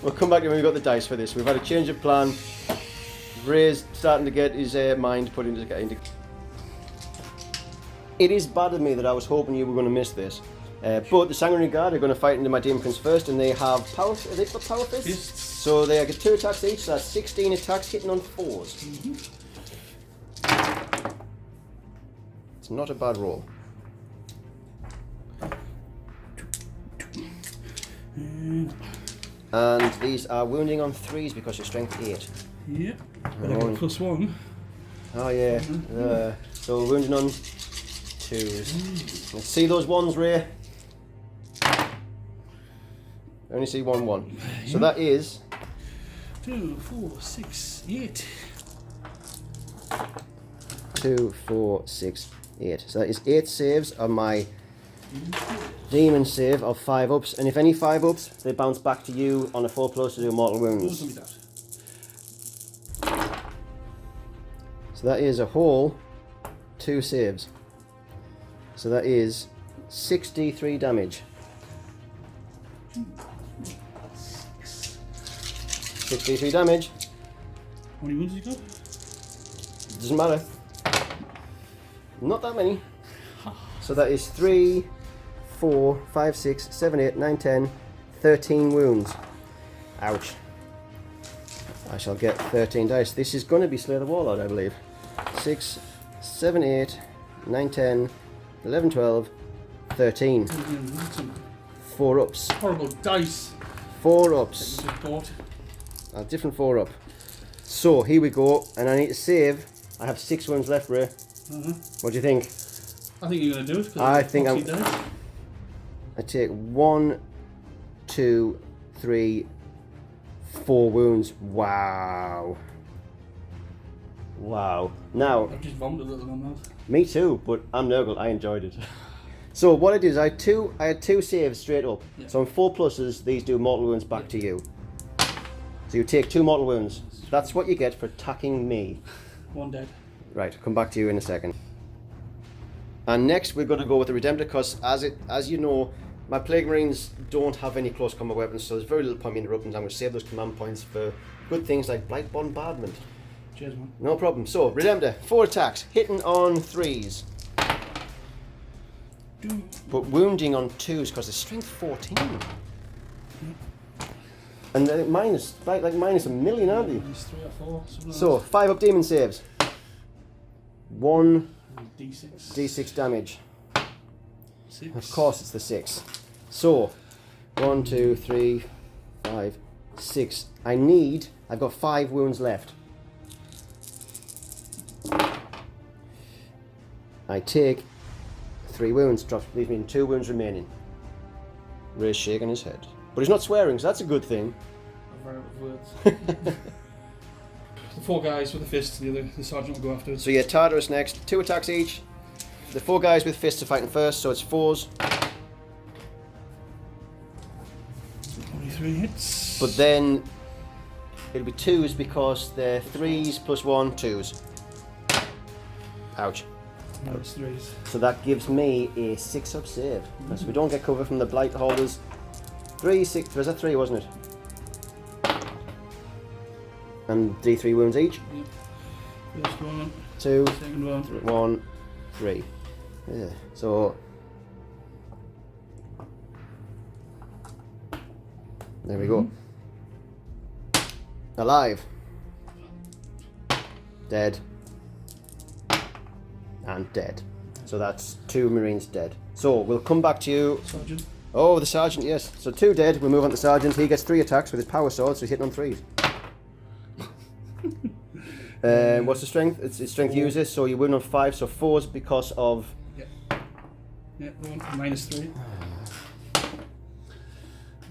We'll come back to when we've got the dice for this. We've had a change of plan. Ray's starting to get his mind put into... It is bad of me that I was hoping you were going to miss this. But the Sanguinary Guard are going to fight into my Demon Prince first, and they have power... Are they got power fists? Fists. So they get 2 attacks each, so that's 16 attacks hitting on 4s. It's not a bad roll. And these are wounding on 3s because you're strength 8. Yep. But I got +1. Oh yeah. So wounding on 2s. Let's see those 1s, Ray. I only see 1. So that is 2, 4, 6, 8. 2, 4, 6, 8. So that is 8 saves on my demon save of 5 ups, and if any 5 ups, they bounce back to you on a 4+ to do mortal wounds. So that is a whole 2 saves. So that is 63 damage. 63 damage. How many wounds has he got? Doesn't matter. Not that many. So that is 3, 4, 5, 6, 7, 8, 9, 10, 13 wounds. Ouch. I shall get 13 dice. This is going to be Slay the Warlord, I believe. 6, 7, 8, 9, 10, 11, 12, 13. 4 ups. Horrible dice. 4 ups. Just bought. A different 4 up. So here we go, and I need to save. I have 6 wounds left, Ray. What do you think? I think you're going to do it. 'cause I it's think proxy dice. I take 1, 2, 3, 4 wounds. Wow. Wow. Now, I've just vomited a little in my mouth. me too, but I'm Nurgle. I enjoyed it. So what I did is I had 2 saves straight up. Yeah. So on 4 pluses, these do mortal wounds back to you. So you take 2 mortal wounds. That's what you get for attacking me. 1 dead. Right, I'll come back to you in a second. And next we're going to go with the Redemptor, because as you know, my Plague Marines don't have any close combat weapons, so there's very little point in interrupting. I'm going to save those command points for good things like Blight Bombardment. Cheers, man. No problem. So, Redemptor, 4 attacks, hitting on 3s. But wounding on 2s because it's strength 14. And they're minus a million, aren't they? Minus 3 or 4. Something like So, 5 up demon saves. 1 that. D6. d6 damage. 6. Of course it's the 6. So, 1, 2, 3, 5, 6. I've got 5 wounds left. I take 3 wounds, leaves me in 2 wounds remaining. Ray's shaking his head. But he's not swearing, so that's a good thing. I'm very out of words. The 4 guys with the fists, the sergeant will go afterwards. So yeah, Tartarus next. 2 attacks each. The 4 guys with fists are fighting first, so it's 4s. 23 hits. But then it'll be 2s because they're 3s plus 1, 2s. Ouch. No, it's 3s. So that gives me a 6 up save. So we don't get cover from the blight holders. 3, 6, was that 3, wasn't it? And D3 wounds each. Yep. First one, 2, second one. 1, 3. Yeah. So there we go. Alive. Dead. And dead. So that's 2 Marines dead. So we'll come back to you. Sergeant. Oh, the sergeant, yes. So 2 dead. We move on to sergeant. He gets 3 attacks with his power sword, so he's hitting on 3s. What's the strength? It's strength 4. user, so you win on 5, so 4's because of... Yeah, -3.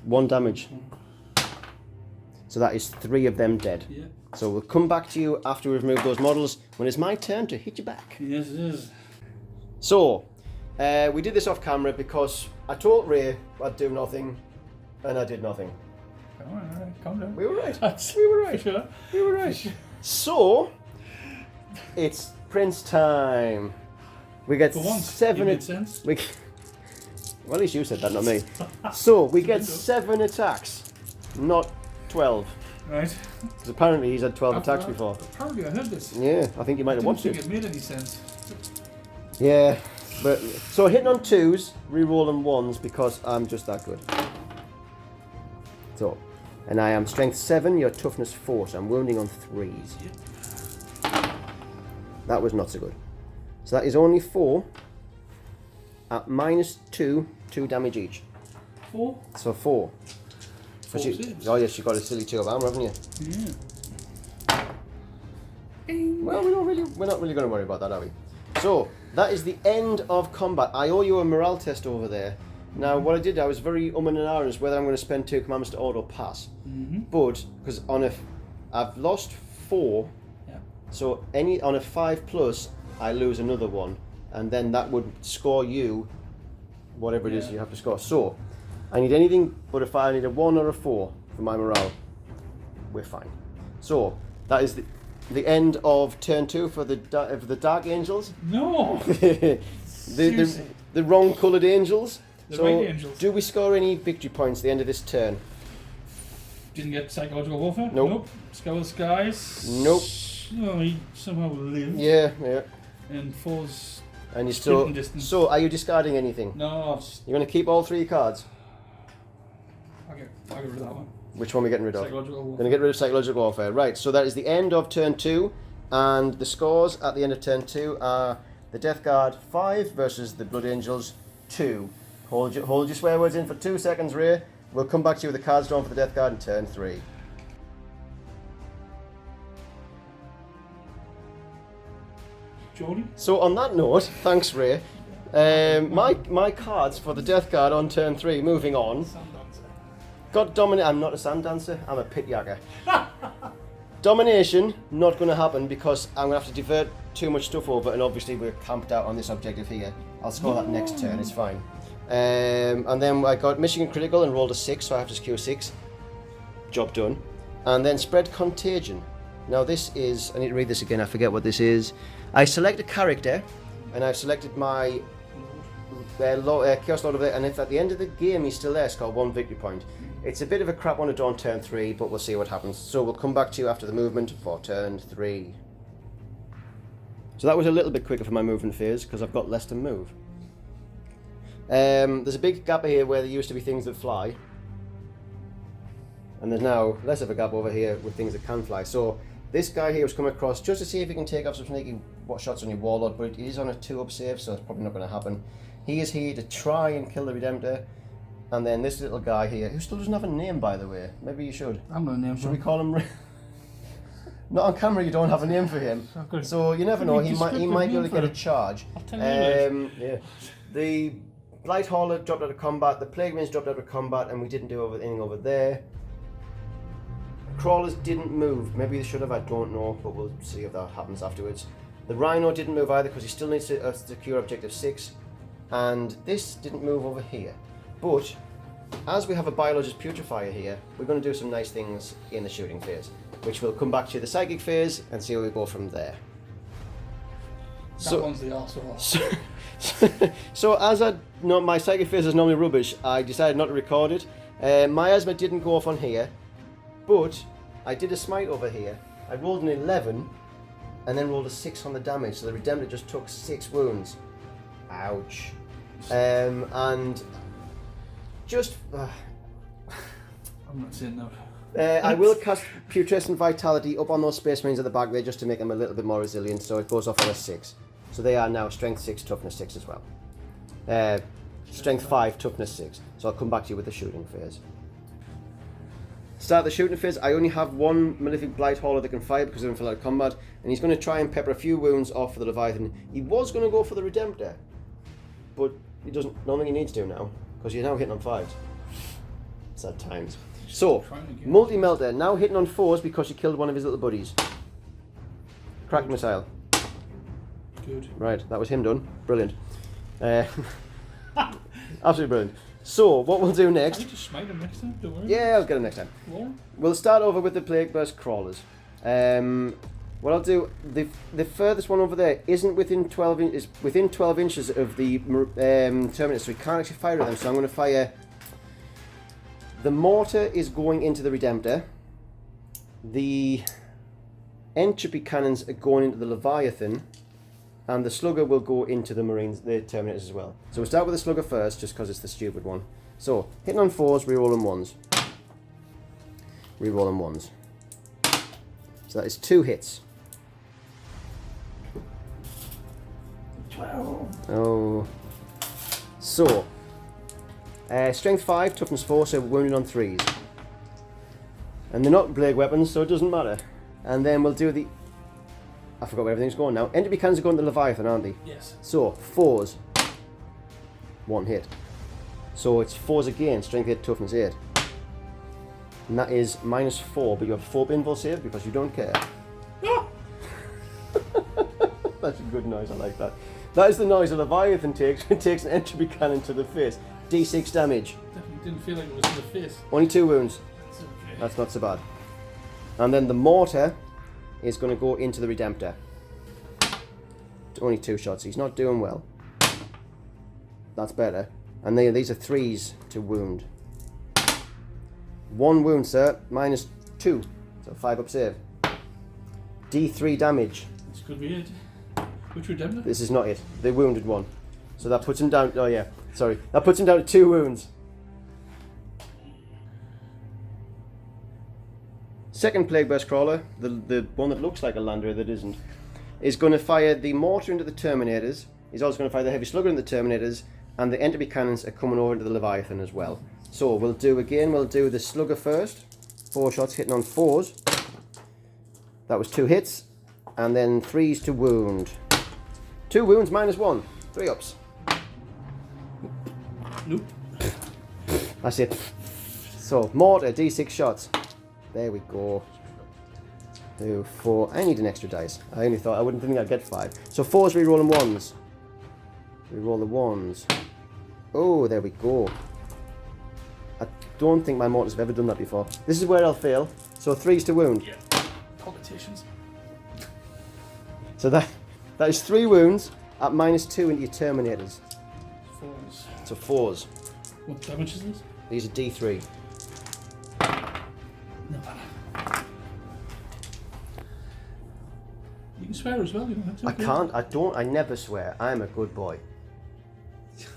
1 damage. So that is 3 of them dead. Yeah. So we'll come back to you after we've removed those models when it's my turn to hit you back. Yes, it is. So, we did this off camera because I told Ray I'd do nothing, and I did nothing. All right, calm down. We were right. That's We were right. Sure. We were right. So, it's Prince time. We get For once, 7. you made sense. Well, at least you said that, not me. So we get 7 attacks, not 12. Right. Because apparently he's had 12 attacks before. Apparently I heard this. Yeah, I think you might have I watched didn't it. think it made any sense. Yeah, but so hitting on 2s, re-rolling 1s because I'm just that good. So, and I am strength 7, your toughness 4, so I'm wounding on 3s. Yep. That was not so good. So that is only 4 at -2, 2 damage each. 4. So 4. Four saves. Oh yes, you got a silly 2 of armor, haven't you? Yeah. Well, we're not really going to worry about that, are we? So that is the end of combat. I owe you a morale test over there. Now, what I did, I was very and ahhing as whether I'm going to spend 2 commandments to auto pass. But because I've lost 4, Yeah. so on a 5+, I lose another one, and then that would score you whatever it is you have to score. So I need anything but if I need a 1 or a 4 for my morale, we're fine. So that is the end of turn 2 for the Dark Angels. No. the wrong coloured angels. The So right angels. do we score any victory points at the end of this turn? Didn't get psychological warfare. Nope. Scour the skies. Nope. Oh, he somehow lived. Yeah. And falls. And you Sprinting still. distance. So are you discarding anything? No. You're going to keep all 3 cards. I'll get rid of that one. Which one are we getting rid of? Psychological warfare. Going to get rid of psychological warfare. Right. So that is the end of turn 2, and the scores at the end of turn 2 are the Deathguard 5 versus the Blood Angels 2. Hold your swear words in for 2 seconds, Ray. We'll come back to you with the cards drawn for the Deathguard in turn 3. Jordy? So on that note, thanks, Ray. My cards for the Deathguard on turn 3. Moving on. Got dominate. I'm not a sand dancer. I'm a pit yager. Domination not going to happen because I'm going to have to divert too much stuff over, and obviously we're camped out on this objective here. I'll score that next turn. It's fine. And then I got Michigan Critical and rolled a 6, so I have to secure 6. Job done. And then Spread Contagion. Now this is, I need to read this again, I forget what this is. I select a character, and I've selected my Chaos Lord over there, and if at the end of the game he's still there, score 1 victory point. It's a bit of a crap one to do on turn 3, but we'll see what happens. So we'll come back to you after the movement for turn 3. So that was a little bit quicker for my movement phase, because I've got less to move. There's a big gap here where there used to be things that fly. And there's now less of a gap over here with things that can fly. So this guy here has come across just to see if he can take off some sneaky shots on your Warlord, but he is on a 2-up save, so it's probably not going to happen. He is here to try and kill the Redemptor. And then this little guy here, who still doesn't have a name, by the way. Maybe you should. I'm going to name Should we call him... Not on camera, you don't have a name for him. So you never know, he might be able to get a charge. I'll tell you yeah. The Blight Hauler dropped out of combat, the Plague Winds dropped out of combat, and we didn't do anything over there. Crawlers didn't move. Maybe they should have, I don't know, but we'll see if that happens afterwards. The Rhino didn't move either because he still needs to secure objective 6. And this didn't move over here. But as we have a Biologist Putrefier here, we're going to do some nice things in the shooting phase, which we'll come back to the psychic phase and see where we go from there. That one's the arsehole. So as my psychic phase is normally rubbish, I decided not to record it. Miasma didn't go off on here, but I did a smite over here. I rolled an 11 and then rolled a 6 on the damage, so the Redemptor just took 6 wounds. Ouch. And just... I'm not saying that. I will cast Putrescent Vitality up on those Space Marines at the back there just to make them a little bit more resilient, so it goes off on a 6. So they are now Strength 6, Toughness 6 as well. Strength 5, toughness 6. So I'll come back to you with the shooting phase. Start the shooting phase. I only have one Malefic Blight Hauler that can fire because I'm in full out of combat, and he's going to try and pepper a few wounds off for the Leviathan. He was going to go for the Redemptor, but he doesn't. Don't think he needs to now because you're now hitting on 5s. Sad times. So, multi-melter now hitting on 4s because you killed one of his little buddies. Crack missile. Good. Right, that was him done. Brilliant. Absolutely brilliant. So, what we'll do next... Can you just smite him next time? Don't worry. Yeah, I'll get him next time. More? We'll start over with the Plague Burst Crawlers. What I'll do, the furthest one over there isn't within 12 is within 12 inches of the Terminator, so we can't actually fire at them. So I'm going to fire. The mortar is going into the Redemptor. The entropy cannons are going into the Leviathan, and the slugger will go into the Marines, the Terminators as well. So we'll start with the slugger first, just because it's the stupid one. So hitting on 4s, rerolling 1s. Rerolling 1s. So that is 2 hits. 12. Oh. So, strength 5, toughness 4, so wounded on 3s. And they're not blade weapons, so it doesn't matter. And then we'll do the... I forgot where everything's going now. Entropy cannons are going to the Leviathan, aren't they? Yes. So, 4s. 1 hit. So it's 4s again, strength 8, toughness 8. And that is -4, but you have 4 pinfall save because you don't care. That's a good noise, I like that. That is the noise a Leviathan takes when it takes an entropy cannon to the face. D6 damage. Definitely didn't feel like it was in the face. Only 2 wounds. That's okay. That's not so bad. And then the mortar is going to go into the Redemptor. Only 2 shots. He's not doing well. That's better. And these are 3s to wound. 1 wound, sir. -2. So 5 up save. D3 damage. This could be it. Which Redemptor? This is not it. The wounded one. So that puts him down. Oh yeah, sorry. That puts him down to 2 wounds. Second Plague Burst Crawler, the one that looks like a lander that isn't, is going to fire the mortar into the Terminators. He's also going to fire the heavy slugger into the Terminators, and the entropy cannons are coming over into the Leviathan as well. So we'll do the slugger first. 4 shots hitting on 4s. That was 2 hits, and then 3s to wound. 2 wounds -1. 3 ups. Nope. That's it. So mortar, D6 shots. There we go. 2, 4. I need an extra dice. I only thought I wouldn't think I'd get 5. So 4s rerolling 1s. Reroll the 1s. Oh, there we go. I don't think my mortars have ever done that before. This is where I'll fail. So 3s to wound. Yeah. Politicians. So that is 3 wounds at -2 into your Terminators. 4s. So 4s. What damage is this? These are D3. No. You can swear as well, you don't have to. I can't. I don't. I never swear. I'm a good boy.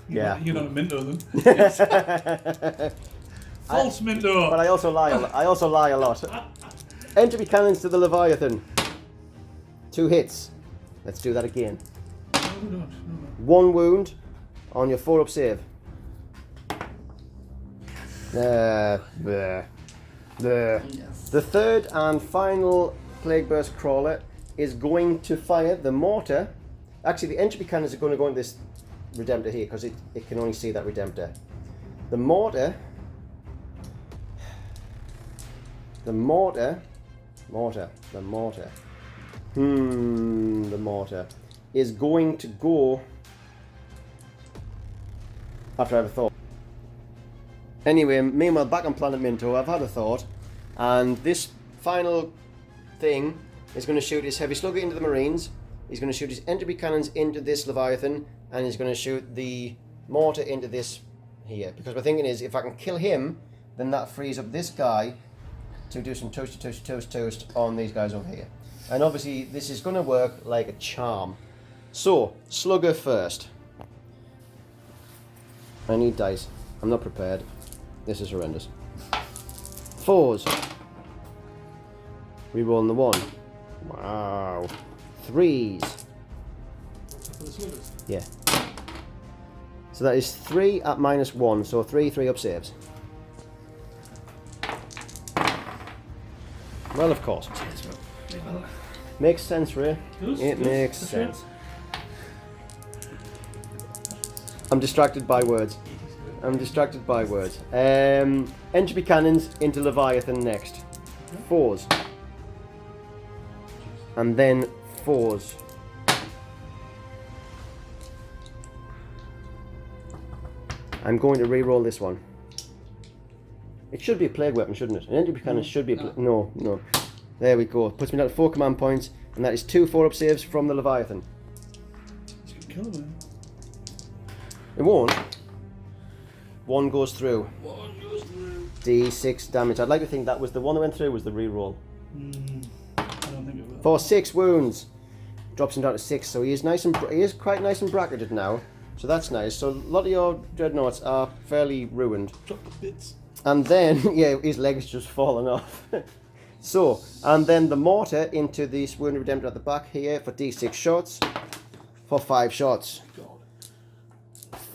Yeah. You're not a Minto then. False Minto. But I also lie. I also lie a lot. Entropy cannons to the Leviathan. 2 hits. Let's do that again. No, we don't. No. 1 wound on your 4 up save. There. Yes. The third and final Plague Burst Crawler is going to fire the mortar. Actually, the entropy cannons are going to go into this Redemptor here because it can only see that Redemptor. The mortar is going to go after I have a thought. Anyway, meanwhile, back on Planet Minto, I've had a thought, and this final thing is going to shoot his heavy slugger into the Marines. He's going to shoot his entropy cannons into this Leviathan, and he's going to shoot the mortar into this here. Because my thinking is, if I can kill him, then that frees up this guy to do some toast on these guys over here. And obviously, this is going to work like a charm. So, slugger first. I need dice. I'm not prepared. This is horrendous. 4s. Rerolling the 1. Wow. 3s. For the sluggers. Yeah. So that is 3 at -1, so 3 up saves. Well, of course. Makes sense, Ray. It makes sense. I'm distracted by words. Entropy cannons into Leviathan next. 4s. And then 4s. I'm going to re-roll this one. It should be a plague weapon, shouldn't it? An entropy cannon should be a no. There we go. Puts me down to 4 command points, and that is 2 4-up saves from the Leviathan. It's gonna kill him. It won't. 1 goes through. D6 damage. I'd like to think that was the one that went through was the re-roll. I don't think it will. For 6 wounds. Drops him down to 6, so he is quite nice and bracketed now. So that's nice. So a lot of your dreadnoughts are fairly ruined. Drop the bits. And then, yeah, his leg's just fallen off. So, and then the mortar into this Wounded Redemptor at the back here for D6 shots. For 5 shots. God.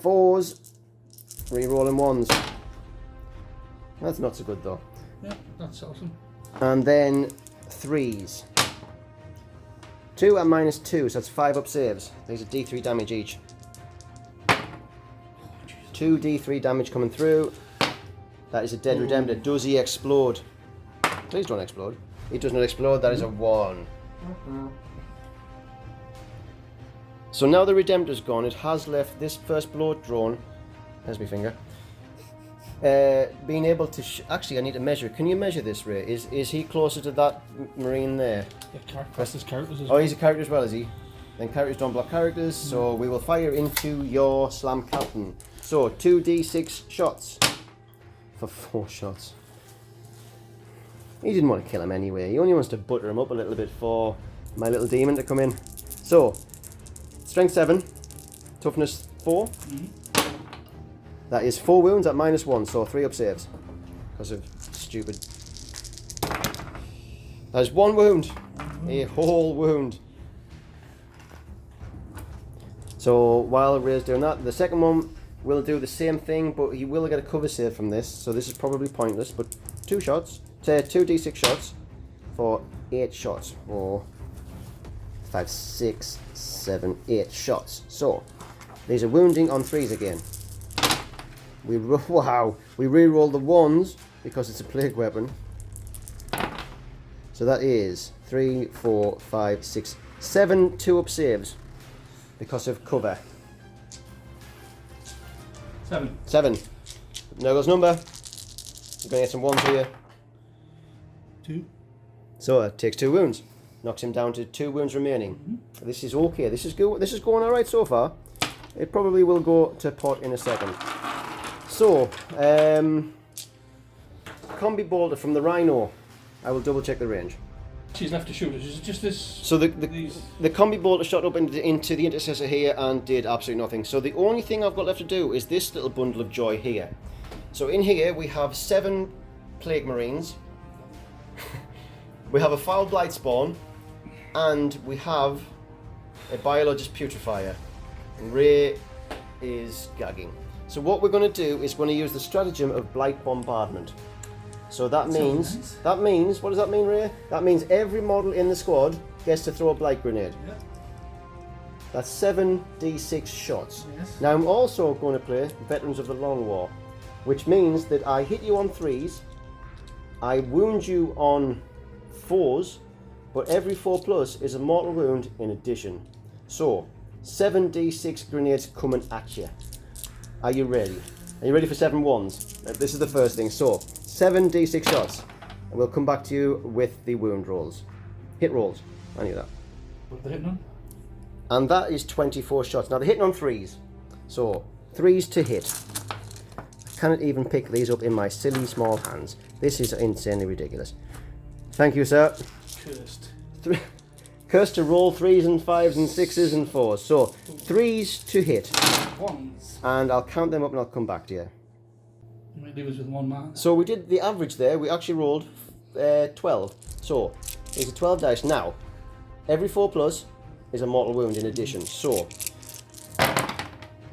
4s. Re-rolling 1s. That's not so good though. Yeah, that's awesome. And then 3s. 2 at -2, so that's 5 up saves. These are D3 damage each. 2 D3 damage coming through. That is a dead Redemptor. Does he explode? Please don't explode. He does not explode. That is a 1. So now the Redemptor's gone. It has left this first blow drone. There's my finger. Being able to... Actually, I need to measure. Can you measure this, Ray? Is he closer to that Marine there? Yeah, that's his characters as well. Oh, he's a character as well, is he? Then characters don't block characters, so we will fire into your Slam Captain. So, 2d6 shots. For 4 shots. He didn't want to kill him anyway. He only wants to butter him up a little bit for my little demon to come in. So, strength 7, toughness 4. That is 4 wounds at -1, so 3 up saves. Because of stupid. That is 1 wound. A whole wound. So while Ray's doing that, the second one will do the same thing, but he will get a cover save from this. So this is probably pointless, but 2 shots. 2d6 shots for 8 shots. 4, 5, 6, 7, 8 shots. So these are wounding on 3s again. We re-roll the 1s because it's a plague weapon. So that is 3, 4, 5, 6, 7 2-up saves because of cover. 7. There goes number. You're going to get some 1s here. 2. So it takes 2 wounds. Knocks him down to 2 wounds remaining. This is okay. This is good. This is going alright so far. It probably will go to pot in a second. So, combi bolter from the Rhino. I will double check the range. She's left to shoot. Is it just this? So the combi bolter shot up into the intercessor here and did absolutely nothing. So the only thing I've got left to do is this little bundle of joy here. So in here we have 7 plague marines. We have a foul blight spawn, and we have a biologist putrefier. Ray is gagging. So what we're going to do is going to use the stratagem of blight bombardment. So that means, what does that mean, Ray? That means every model in the squad gets to throw a blight grenade. Yeah. That's 7d6 shots. Yes. Now I'm also going to play Veterans of the Long War, which means that I hit you on 3s, I wound you on 4s, but every 4+ is a mortal wound in addition. So 7d6 grenades coming at you. Are you ready? Are you ready for 7 1s? This is the first thing. So 7d6 shots, and we'll come back to you with the wound rolls. Hit rolls. I knew that. What are they hitting on? And that is 24 shots. Now they're hitting on 3s. So 3s to hit. I cannot even pick these up in my silly small hands. This is insanely ridiculous. Thank you, sir. Cursed. Cursed to roll 3s and 5s and 6s and 4s. So 3s to hit. 1s. And I'll count them up and I'll come back to you. You might leave us with 1 man. So we did the average there. We actually rolled 12. So these are 12 dice. Now, every 4+ is a mortal wound in addition. So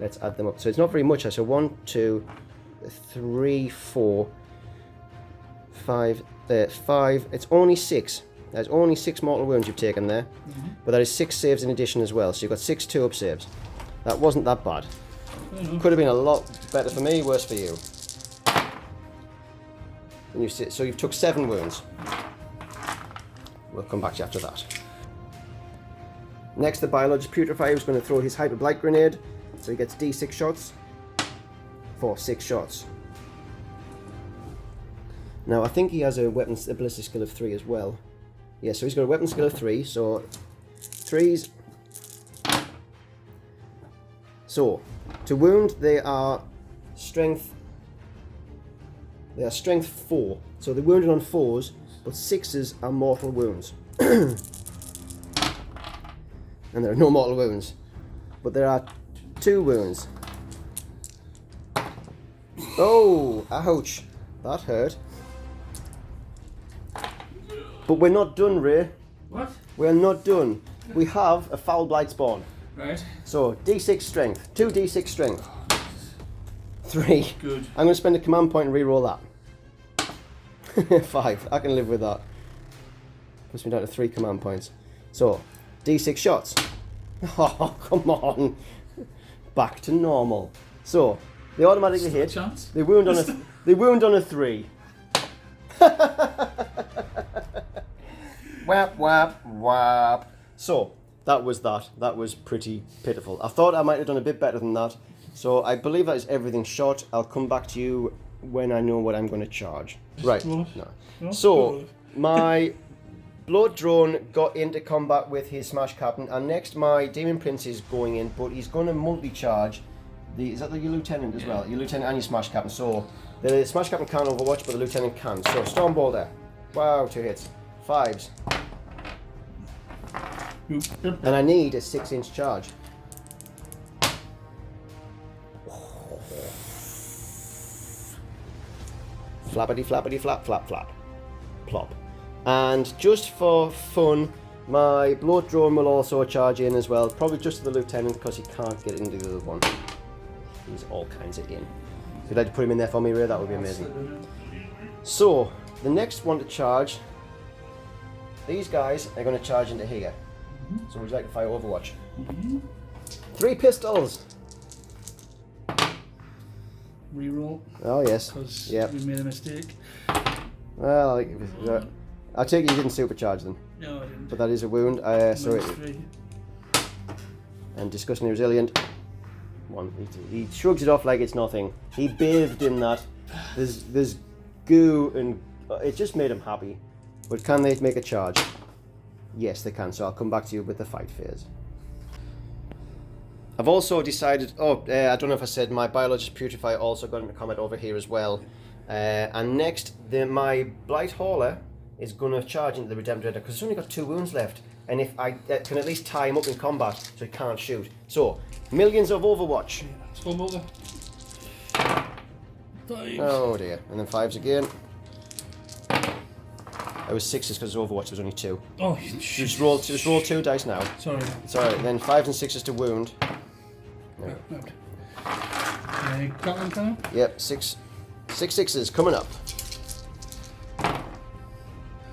Let's add them up. So it's not very much. So 1, 2, 3, 4, 5, 5. It's only 6. There's only 6 mortal wounds you've taken there. But that is 6 saves in addition as well. So you've got 6 2-up saves. That wasn't that bad. Could have been a lot better for me, worse for you. And so you've took 7 wounds. We'll come back to you after that. Next, the Biologist Putrefier is going to throw his Hyper Blight Grenade. So he gets D6 shots for 6 shots. Now, I think he has a ballistic skill of 3 as well. Yeah, so he's got a weapon skill of 3, so 3s. So, to wound, they are strength 4. So they're wounded on 4s, but 6s are mortal wounds. And there are no mortal wounds. But there are 2 wounds. Oh, ouch. That hurt. But we're not done, Ray. What? We're not done. We have a Foul Blight spawn. Right. So, D6 strength. 2 D6 strength. 3. Good. I'm going to spend a command point and re-roll that. 5. I can live with that. Puts me down to 3 command points. So, D6 shots. Oh, come on. Back to normal. So, they automatically hit. Chance? They wound on a. They wound on a 3. Whap whap whap. So that was that. That was pretty pitiful. I thought I might have done a bit better than that. So I believe that is everything shot. I'll come back to you when I know what I'm going to charge. Right. No. So my Blood Drone got into combat with his Smash Captain, and next my Demon Prince is going in, but he's going to multi-charge. Is that your Lieutenant as well? Your Lieutenant and your Smash Captain. So the Smash Captain can't Overwatch, but the Lieutenant can. So Storm Boulder. Wow, 2 hits. 5s. And I need a 6-inch charge. Flappity flappity flap flap flap. Plop. And just for fun, my Blood Drone will also charge in as well. Probably just to the Lieutenant because he can't get into the other one. He's all kinds of in. If you'd like to put him in there for me, Ray, that would be amazing. So, the next one to charge, these guys are going to charge into here. So would you like to fire Overwatch? 3 pistols! Reroll. Oh yes. Because Yep. we made a mistake. Well, I take it you didn't supercharge them. No, I didn't. But that is a wound. And disgustingly resilient. 1. He shrugs it off like it's nothing. He bathed in that. There's goo and it just made him happy. But can they make a charge? Yes, they can. So I'll come back to you with the fight phase. I've also decided. I don't know if I said my Biologist Putrefier also got into combat over here as well. And next, my Blight Hauler is going to charge into the Redemptor because it's only got 2 wounds left. And if I can at least tie him up in combat so he can't shoot. So, millions of Overwatch. Storm over. 5. Oh dear. And then 5s again. It was 6s because Overwatch was only 2. Oh, Just roll 2 dice now. Sorry. Sorry, then 5s and 6s to wound. No. Gatling cannon? Yep, 6 6s coming up.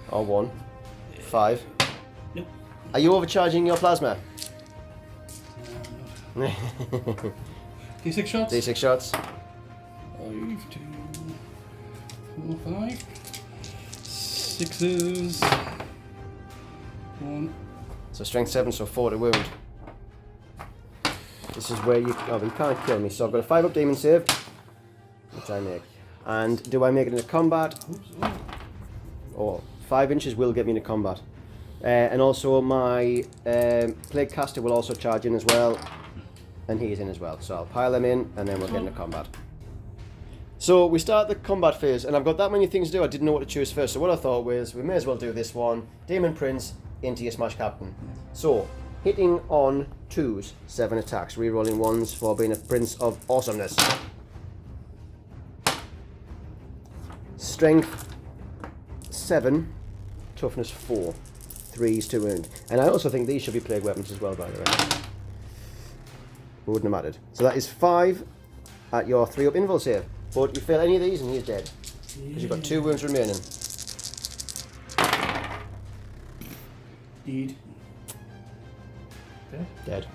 Or 1. 5. Yep. Are you overcharging your plasma? D6 shots? D6 shots. 5, 2, 4, 5. 6s. 1. So strength 7, so 4 to wound. This is where you can't kill me. So I've got a 5-up demon save, which I make. And do I make it into combat? Or 5 inches will get me into combat. And also my Plague Caster will also charge in as well. And he's in as well. So I'll pile them in and then we'll get into combat. So we start the combat phase, and I've got that many things to do, I didn't know what to choose first. So what I thought was, we may as well do this one. Demon Prince into your Smash Captain. So, hitting on 2s, 7 attacks. Rerolling 1s for being a Prince of Awesomeness. Strength 7, Toughness 4. 3s to wound. And I also think these should be plague weapons as well, by the way. wouldn't have mattered. So that is 5 at your 3 up invul save. But you fail any of these and he's dead. Because you've got 2 wounds remaining. Dead. Dead.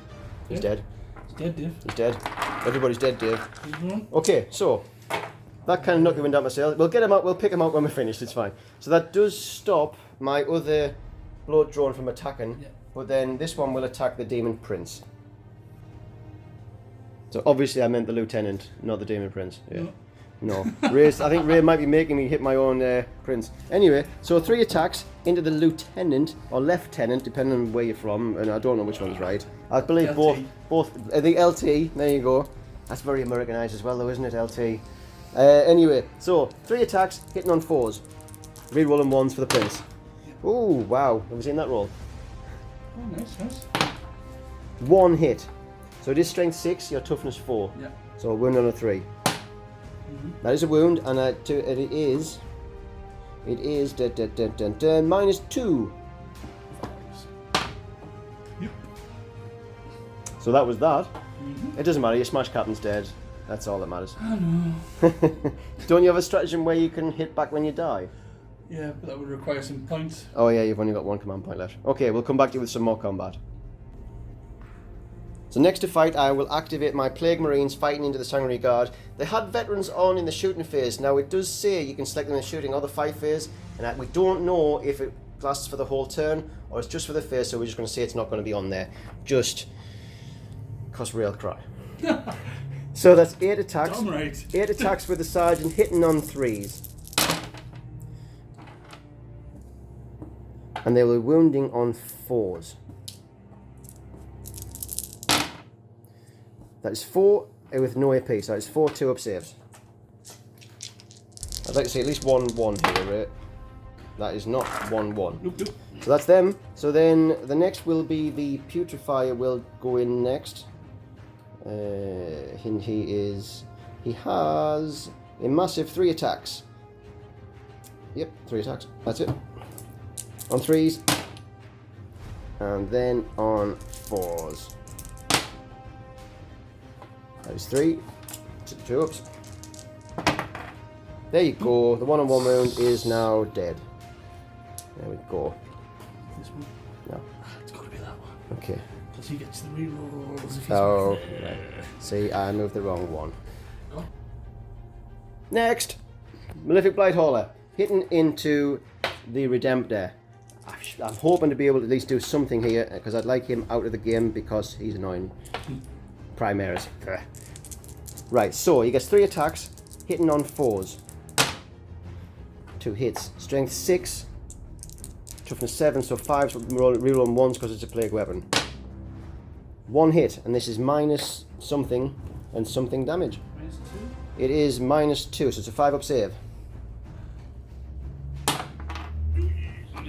He's dead. He's dead, Dave. He's dead. Everybody's dead, Dave. Mm-hmm. Okay, so that kind of knocked the wind out my sail. We'll get him out. We'll pick him out when we're finished. It's fine. So that does stop my other blood drawn from attacking. Yeah. But then this one will attack the demon prince. So obviously I meant the lieutenant, not the demon prince. Yeah. No. Ray's, I think Ray might be making me hit my own prince. Anyway, so 3 attacks into the lieutenant or lieutenant, depending on where you're from, and I don't know which one's right. I believe LT. both. The LT. There you go. That's very Americanized as well, though, isn't it? LT. Anyway, so 3 attacks hitting on 4s, rerolling 1s for the prince. Ooh, wow! Have you seen that roll? Oh, nice. 1 hit. So it is strength 6, your toughness 4. Yeah. So a wound on a 3. That is a wound, and it is -2. Yep. So that was that. It doesn't matter. Your smash captain's dead. That's all that matters. I know. Don't you have a stratagem where you can hit back when you die? Yeah, but that would require some points. Oh yeah, you've only got 1 command point left. Okay, we'll come back to you with some more combat. So next to fight, I will activate my Plague Marines fighting into the Sanguinary Guard. They had veterans on in the shooting phase. Now it does say you can select them in the shooting or the fight phase, and we don't know if it lasts for the whole turn or it's just for the phase, so we're just going to say it's not going to be on there. Just cause real cry. So that's 8 attacks. Damn right. 8 attacks with the sergeant hitting on 3s. And they were wounding on 4s. That is 4 with no AP, so it's 4 2-up saves. I'd like to see at least 1-1 here, right? That is not 1-1. Nope. So that's them. So then the next will be the Putrefier will go in next. He has a massive 3 attacks. Yep, 3 attacks. That's it. On 3s. And then on 4s. That is 3. 2 ups. There you go. The 1-on-1 wound is now dead. There we go. This one? No. It's got to be that one. Okay. Because he gets the rerolls. if he's Oh, with- right. See, I moved the wrong one. Oh. Next, Malefic Blighthaller hitting into the Redemptor. I'm hoping to be able to at least do something here because I'd like him out of the game because he's annoying. Primaris. Right, so he gets 3 attacks, hitting on 4s. 2 hits. Strength 6, toughness 7, so 5s reroll on 1s because it's a plague weapon. 1 hit, and this is minus something and something damage. -2. It is -2, so it's a 5-up save.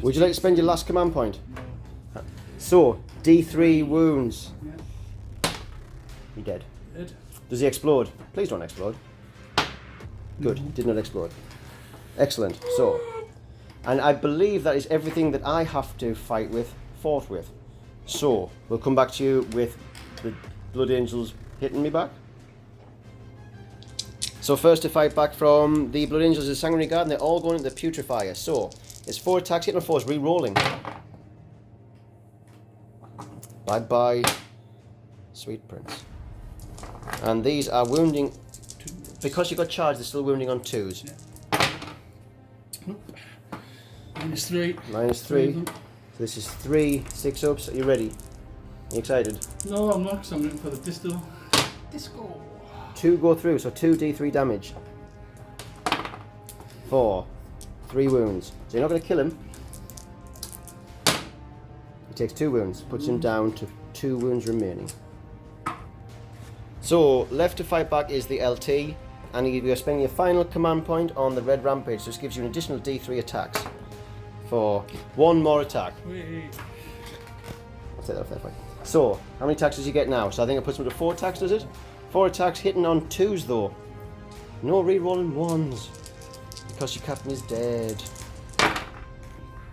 Would you like to spend your last command point? No. So, D3 wounds. Yeah. You're dead. Dead. Does he explode? Please don't explode. Good, did not explode. Excellent. So, and I believe that is everything that I have to fight with, fought with. So, we'll come back to you with the Blood Angels hitting me back. So first to fight back from the Blood Angels is the Sanguinary Guard, and they're all going into the Putrefier. So, it's 4 attacks, hitting on 4s, re-rolling. Bye-bye, sweet prince. And these are wounding, 2 ups. because you got charged, they're still wounding on 2s. Yeah. Nope. -3. -3. of them. So this is 3 6-ups. Are you ready? Are you excited? No, I'm not, because I'm looking for the disco. Disco. 2 go through, so 2 D3 damage. 4. 3 wounds. So you're not going to kill him. He takes 2 wounds, puts him down to 2 wounds remaining. So, left to fight back is the LT, and you're spending your final command point on the Red Rampage, so this gives you an additional D3 attacks for 1 more attack. Wait. I'll take that off that fight. So, how many attacks does he get now? So I think it puts him to 4 attacks, does it? 4 attacks hitting on 2s though. No re-rolling 1s. Because your captain is dead.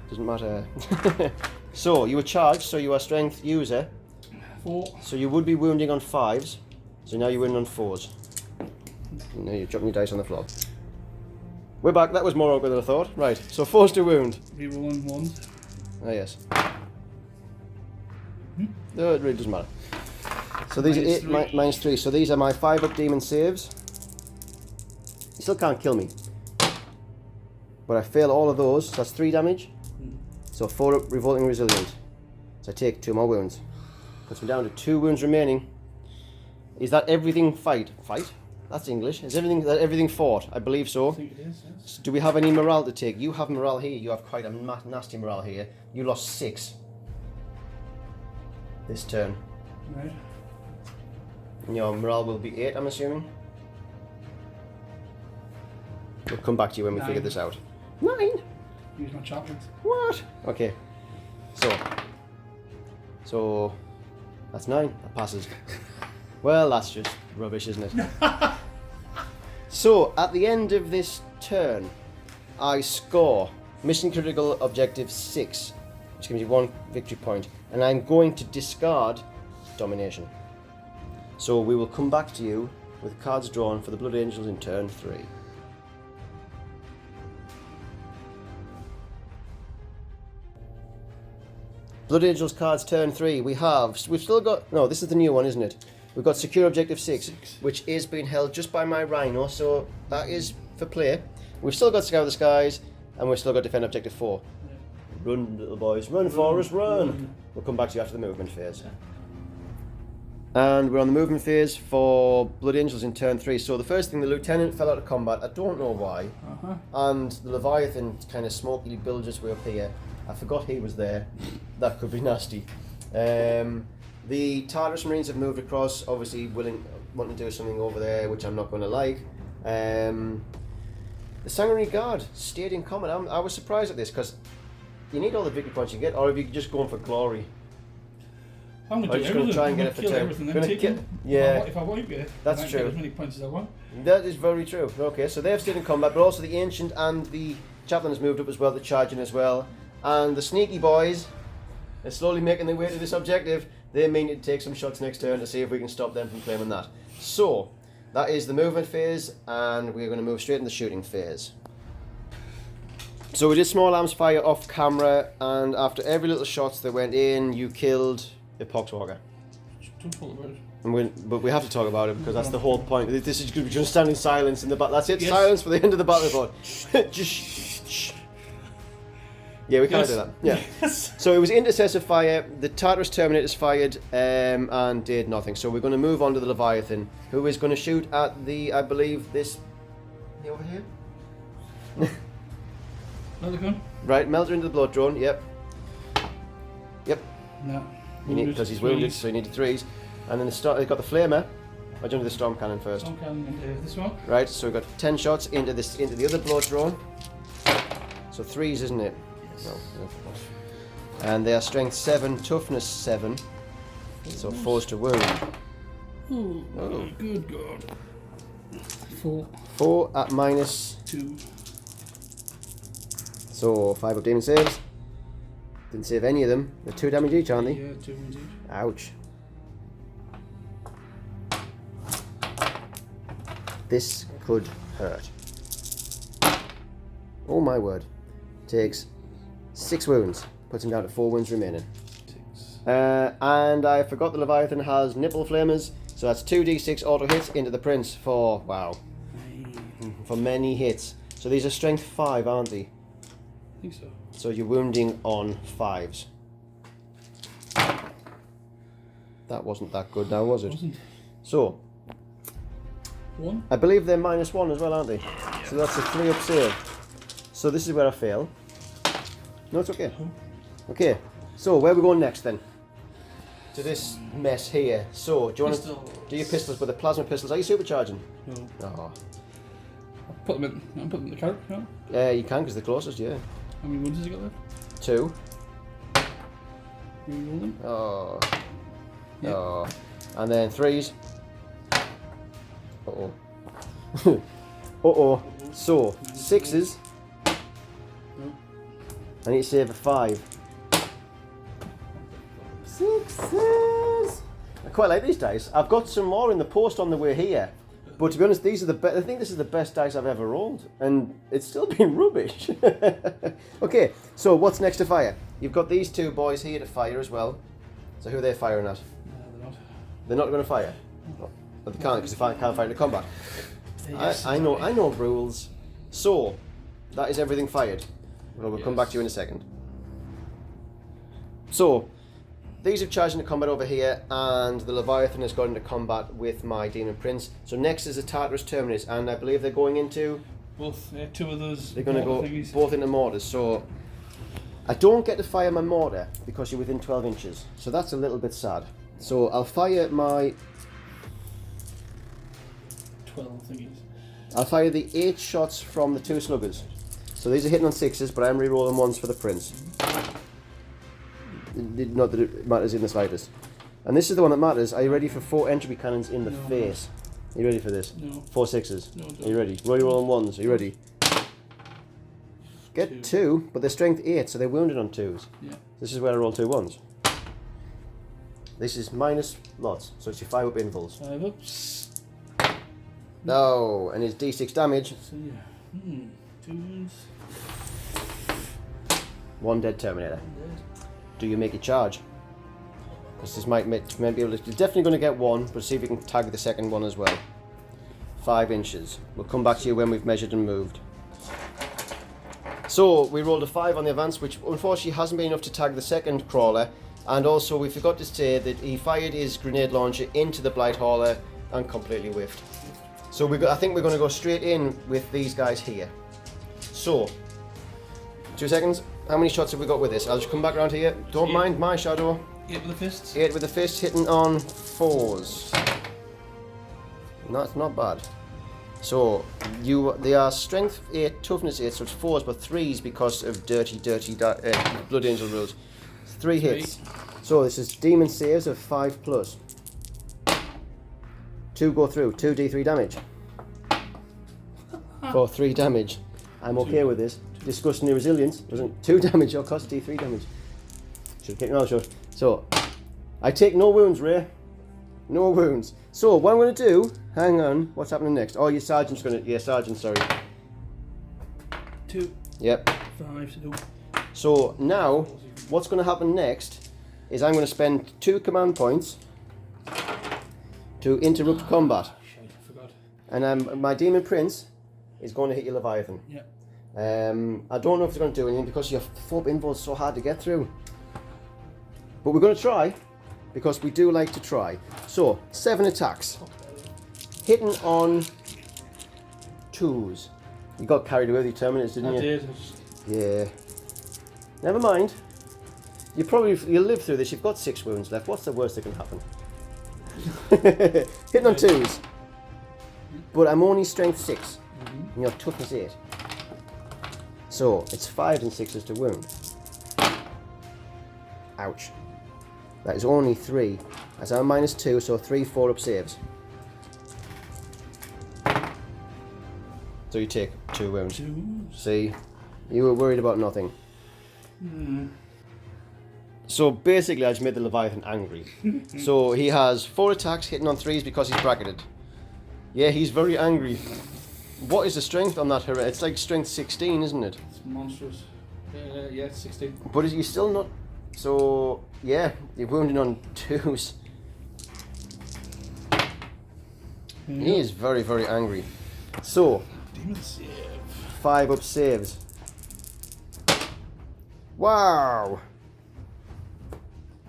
Doesn't matter. So, you were charged, so you are strength user. 4. So you would be wounding on 5s. So now you're wounding on 4s. Now you're dropping your dice on the floor. We're back. That was more awkward than I thought. Right. So 4s to wound. Rerolling 1s. Ah, yes. No, it really doesn't matter. So these Minus are 8, minus 3. So these are my 5-up demon saves. You still can't kill me. But I fail all of those. So that's 3 damage. So 4-up revolting resilient. So I take 2 more wounds. Puts me down to 2 wounds remaining. Is that everything fight? Fight? That's English. Is everything fought? I believe so. I think it is, yes. So do we have any morale to take? You have morale here. You have quite a nasty morale here. You lost 6 this turn. Right. And your morale will be 8, I'm assuming. We'll come back to you when we 9. figure this out. 9? Use my chocolate. What? Okay. So that's 9. That passes. Well, that's just rubbish, isn't it? So at the end of this turn, I score mission critical objective 6, which gives me 1 victory point, and I'm going to discard domination. So we will come back to you with cards drawn for the Blood Angels in turn 3. Blood Angels cards turn 3. We've still got, no, this is the new one, isn't it? We've got secure objective 6, which is being held just by my Rhino, so that is for play. We've still got Scour the Skies, and we've still got defend objective 4. Yeah. Run, little boys, run, Forrest, run! We'll come back to you after the movement phase. And we're on the movement phase for Blood Angels in turn 3. So the first thing, the Lieutenant fell out of combat. I don't know why. And the Leviathan kind of smokily builds its way up here. I forgot he was there. That could be nasty. The Tartarus Marines have moved across, obviously wanting to do something over there, which I'm not going to like. The Sanguinary Guard stayed in combat. I was surprised at this, because you need all the victory points you get, or if you just going for glory. I'm going to just going to try and get it for turn. If I wipe it, that's I might true. get as many points as I want. That is very true. Okay, so they've stayed in combat, but also the Ancient and the Chaplain has moved up as well, they're charging as well. And the sneaky boys are slowly making their way to this objective. They mean to take some shots next turn to see if we can stop them from claiming that. So, that is the movement phase, and we're going to move straight into the shooting phase. So we did small arms fire off camera, and after every little shots that went in, you killed a Poxwalker. Don't talk about it. But we have to talk about it because that's the whole point. This is just stand in silence in the battle. That's it. Yes. Silence for the end of the battle report. Just shh. Yeah, we can't do that. Yeah. Yes. So it was intercessive fire. The Tartarus Terminators fired and did nothing. So we're going to move on to the Leviathan, who is going to shoot at the, I believe, this over here. Another gun? Right, Melter into the blood drone. Yep. No. Because he's wounded, so you need the 3s. And then they've got the flamer. I'll jump to the storm cannon first. Storm cannon into this one. Right, so we've got 10 shots into the other blood drone. So 3s, isn't it? Yes. No. And they are strength 7, toughness 7. So 4s to wound. Ooh, Oh. Good God. 4. 4 at minus. 2. So 5 up demon saves. Didn't save any of them. They're 2 damage each, aren't they? Yeah, 2 wounds each. Ouch. This could hurt. Oh my word. Takes 6 wounds. Puts him down to 4 wounds remaining. 6. And I forgot the Leviathan has nipple flamers. So that's 2d6 auto hits into the Prince for, wow, for many hits. So these are strength 5, aren't they? I think so. So you're wounding on 5s. That wasn't that good now, was it? Wasn't. So, 1. I believe they're -1 as well, aren't they? So that's a 3 up save. So this is where I fail. No, it's okay. Okay, so where are we going next then? To this mess here. So, do you want to do your pistols with the plasma pistols? Are you supercharging? No. Oh. I'm putting them in the carrot, no? You can because they're closest, yeah. How many wounds has he got left? 2. Reroll them. Oh. Yep. Oh. And then 3s. Uh-oh. Uh-oh. So, 6s. No. I need to save a 5. 6s! quite like these dice. I've got some more in the post on the way here. But to be honest, these are the best. I think this is the best dice I've ever rolled, and it's still been rubbish. Okay, so what's next to fire? You've got these two boys here to fire as well. So who are they firing at? They're not. They're not going to fire. But they can't because they can't fire into combat. Yes. I know rules. So that is everything fired. Well, we'll come back to you in a second. So these have charged into combat over here, and the Leviathan has got into combat with my Demon Prince. So next is the Tartarus Terminus, and I believe they're going into... Both, two of those. They're going to go thingies. both into mortars. So I don't get to fire my mortar because you're within 12 inches. So that's a little bit sad. So I'll fire my... 12 thingies. I'll fire the 8 shots from the 2 sluggers. So these are hitting on 6s, but I'm re-rolling 1s for the Prince. Not that it matters in the slightest. And this is the one that matters. Are you ready for 4 entropy cannons in the face? Are you ready for this? No. 4 6s. No, Are you ready? Roll on 1s. Are you ready? Get 2, but they're strength 8, so they're wounded on 2s. Yeah. This is where I roll 2 1s. This is minus lots, so it's your 5 up invuls. 5 ups. No, and his d6 damage. So yeah. 2 wounds. 1 dead Terminator. Do you make a charge? Because this might be able to... You're definitely going to get 1, but see if you can tag the second one as well. 5 inches. We'll come back to you when we've measured and moved. So we rolled a 5 on the advance, which unfortunately hasn't been enough to tag the second crawler. And also we forgot to say that he fired his grenade launcher into the Blight Hauler and completely whiffed. So I think we're going to go straight in with these guys here. So, 2 seconds. How many shots have we got with this? I'll just come back around here. Don't mind my shadow. 8 with the fists. 8 with the fist, hitting on 4s. That's not bad. So they are strength 8, toughness 8, so it's 4s but 3s because of dirty Blood Angel rules. 3 hits. So this is demon saves of 5 plus. 2 go through. 2 d3 damage. For 3 damage. I'm okay with this. Disgusting your resilience. Wasn't 2 damage or cost d3 damage. Should have kicked another shot. So I take no wounds, Ray. No wounds. So what I'm going to do, hang on, what's happening next? Oh, your sergeant's going to, yeah, sergeant, sorry. 2. Yep. 5. So now, what's going to happen next is I'm going to spend 2 command points to interrupt combat. Shit, I forgot. And my Demon Prince is going to hit your Leviathan. Yeah. I don't know if it's going to do anything because your 4 involves so hard to get through. But we're going to try, because we do like to try. So, 7 attacks. Hitting on 2s. You got carried away with your Terminators, didn't you? I did. Yeah. Never mind. You'll live through this. You've got 6 wounds left. What's the worst that can happen? Hitting on 2s. But I'm only strength 6. And your toughness 8. So, it's 5 and 6s to wound. Ouch. That is only 3. As I'm minus 2, so 3 4 up saves. So you take 2 wounds. 2. See? You were worried about nothing. So basically I just made the Leviathan angry. So he has 4 attacks hitting on 3s because he's bracketed. Yeah, he's very angry. What is the strength on that? It's like strength 16, isn't it? It's monstrous. Yeah, it's 16. But is he still not... So, yeah, you're wounded on 2s. He is very, very angry. So, Demon save. 5 up saves. Wow!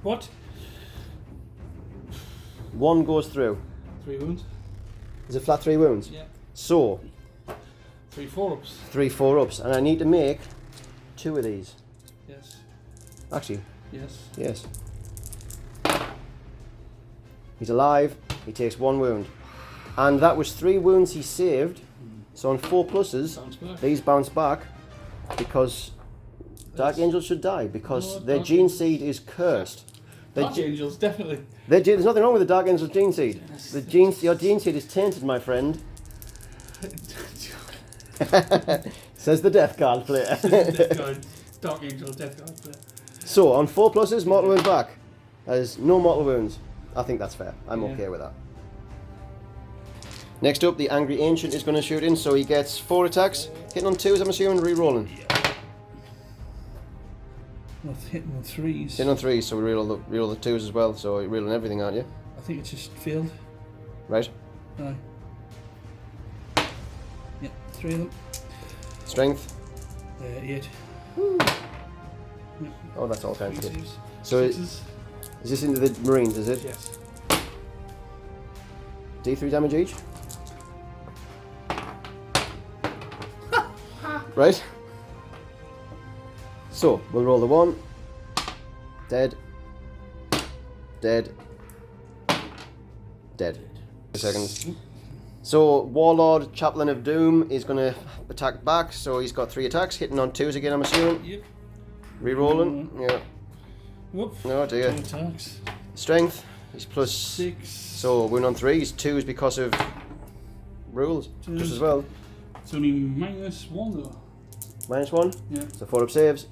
What? 1 goes through. 3 wounds. Is it flat 3 wounds? Yeah. So, 3 4 ups. 3 4 ups, and I need to make 2 of these. Yes. Actually, Yes. yes. He's alive, he takes 1 wound. And that was 3 wounds he saved. So on 4 pluses, Bounce back. these bounce back because Dark Angels should die because No, their Dark gene Angels. seed is cursed. Dark Angels, definitely. There's nothing wrong with the Dark Angels gene seed. Yes. Your gene seed is tainted, my friend. Says the Deathguard player. Deathguard. Dark Angel, Deathguard. So on 4 pluses, mortal wounds back. There's no mortal wounds. I think that's fair. I'm Yeah. okay with that. Next up, the Angry Ancient is going to shoot in, so he gets 4 attacks. Hitting on 2s, I'm assuming, re-rolling. Not hitting on 3s. Hitting on 3s, so we re-roll the 2s as well, so you're re-rolling everything, aren't you? I think it's just failed. Right. Aye. Yeah, 3 of them. Strength. 8. Oh, that's all kinds of good. 3s. So is this into the Marines, is it? Yes. D3 damage each. Right. So we'll roll the 1. Dead. Dead. Dead. 2 seconds. So Warlord, Chaplain of Doom, is going to attack back. So he's got 3 attacks, hitting on 2s again, I'm assuming. Yep. Re-rolling. Yeah. Whoop. Oh dear. 2 attacks. Strength. He's plus 6. So wound on 3s, 2s because of rules, just as well. It's only -1 though. -1. Yeah. So 4 up saves.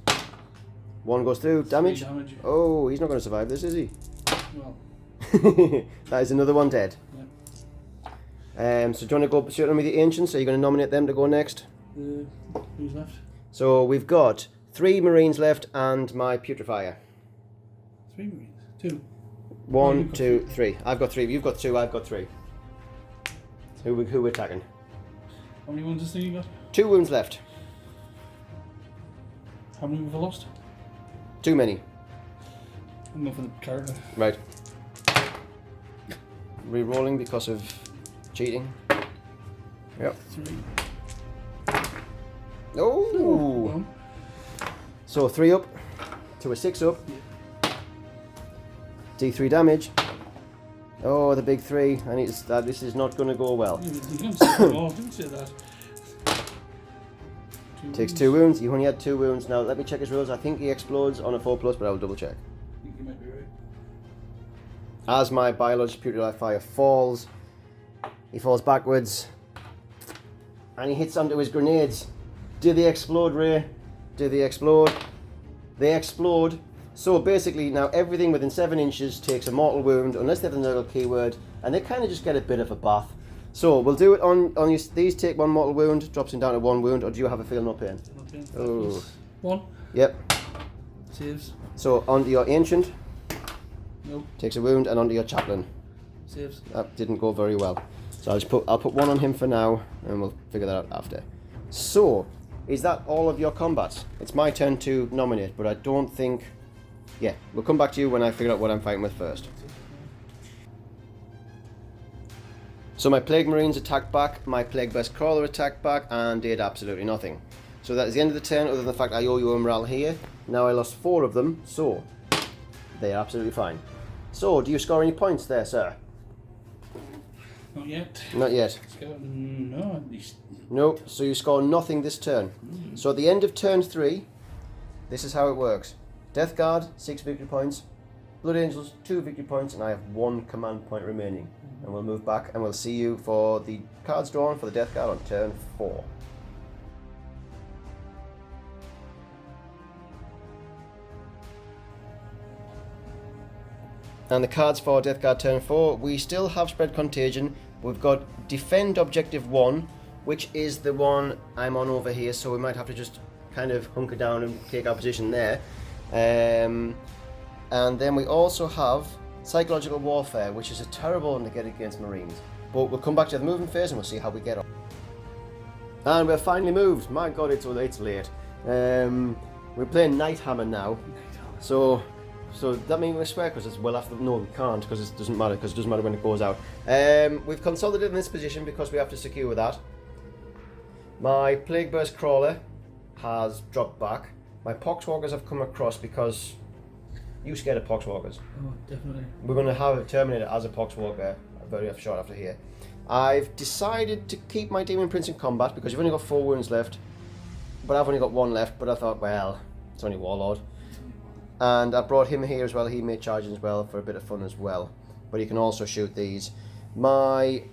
1 goes through. Damage. 3 damage. Oh, he's not going to survive this, is he? Well. That is another one dead. Yeah. So do you want to go shoot with the Ancients? Are you going to nominate them to go next? Who's left? So we've got 3 Marines left and my Putrefier. 3 Marines. 2. 1, 2, 3. I've got 3. You've got 2. I've got 3. Who we're attacking? How many wounds this thing you got? 2 wounds left. How many have we lost? Too many. I'm going for the character. Right. Re-rolling because of cheating. Yep. 3. Oh! One. So 3 up to a 6 up. D3 damage. Oh, the big 3. I need to, this is not going to go well. You didn't say that. Oh, didn't say that. Takes 2 wounds. You only had 2 wounds. Now let me check his rules. I think he explodes on a 4+, but I will double check. I think you might be right. As my biological purifier falls, he falls backwards, and he hits onto his grenades. Do they explode, Ray? Do they explode? They explode. So basically now everything within 7 inches takes a mortal wound, unless they have another keyword, and they kind of just get a bit of a bath. So we'll do it on these. Take 1 mortal wound, drops him down to 1 wound, or do you have a feel no pain? Oh. 1. Yep. Saves. So onto your Ancient, Nope. takes a wound, and onto your Chaplain. Saves. That didn't go very well. So I'll put 1 on him for now, and we'll figure that out after. So, is that all of your combats? It's my turn to nominate, but I don't think... Yeah, we'll come back to you when I figure out what I'm fighting with first. So my Plague Marines attacked back, my Plague Burst Crawler attacked back, and did absolutely nothing. So that is the end of the turn, other than the fact I owe you a morale here. Now I lost 4 of them, so they are absolutely fine. So, do you score any points there, sir? Not yet. Not yet. No, at least. Nope, so you score nothing this turn. So at the end of turn 3, this is how it works. Deathguard, 6 victory points. Blood Angels, 2 victory points, and I have 1 command point remaining. And we'll move back and we'll see you for the cards drawn for the Deathguard on turn 4. And the cards for Deathguard turn 4, we still have Spread Contagion. We've got Defend Objective 1, which is the one I'm on over here, so we might have to just kind of hunker down and take our position there. And then we also have Psychological Warfare, which is a terrible one to get against Marines. But we'll come back to the movement phase and we'll see how we get on. And we're finally moved. My god, it's late. We're playing Nighthammer now. So that means we swear because it's well after. No, we can't because it doesn't matter when it goes out. We've consolidated in this position because we have to secure that. My Plague Burst Crawler has dropped back. My Poxwalkers have come across because you scared of Poxwalkers. Oh, definitely. We're going to have a Terminator as a Poxwalker very short after here. I've decided to keep my Demon Prince in combat because you've only got 4 wounds left, but I've only got 1 left. But I thought, well, it's only Warlord. And I brought him here as well. He may charge in as well for a bit of fun as well. But he can also shoot these. My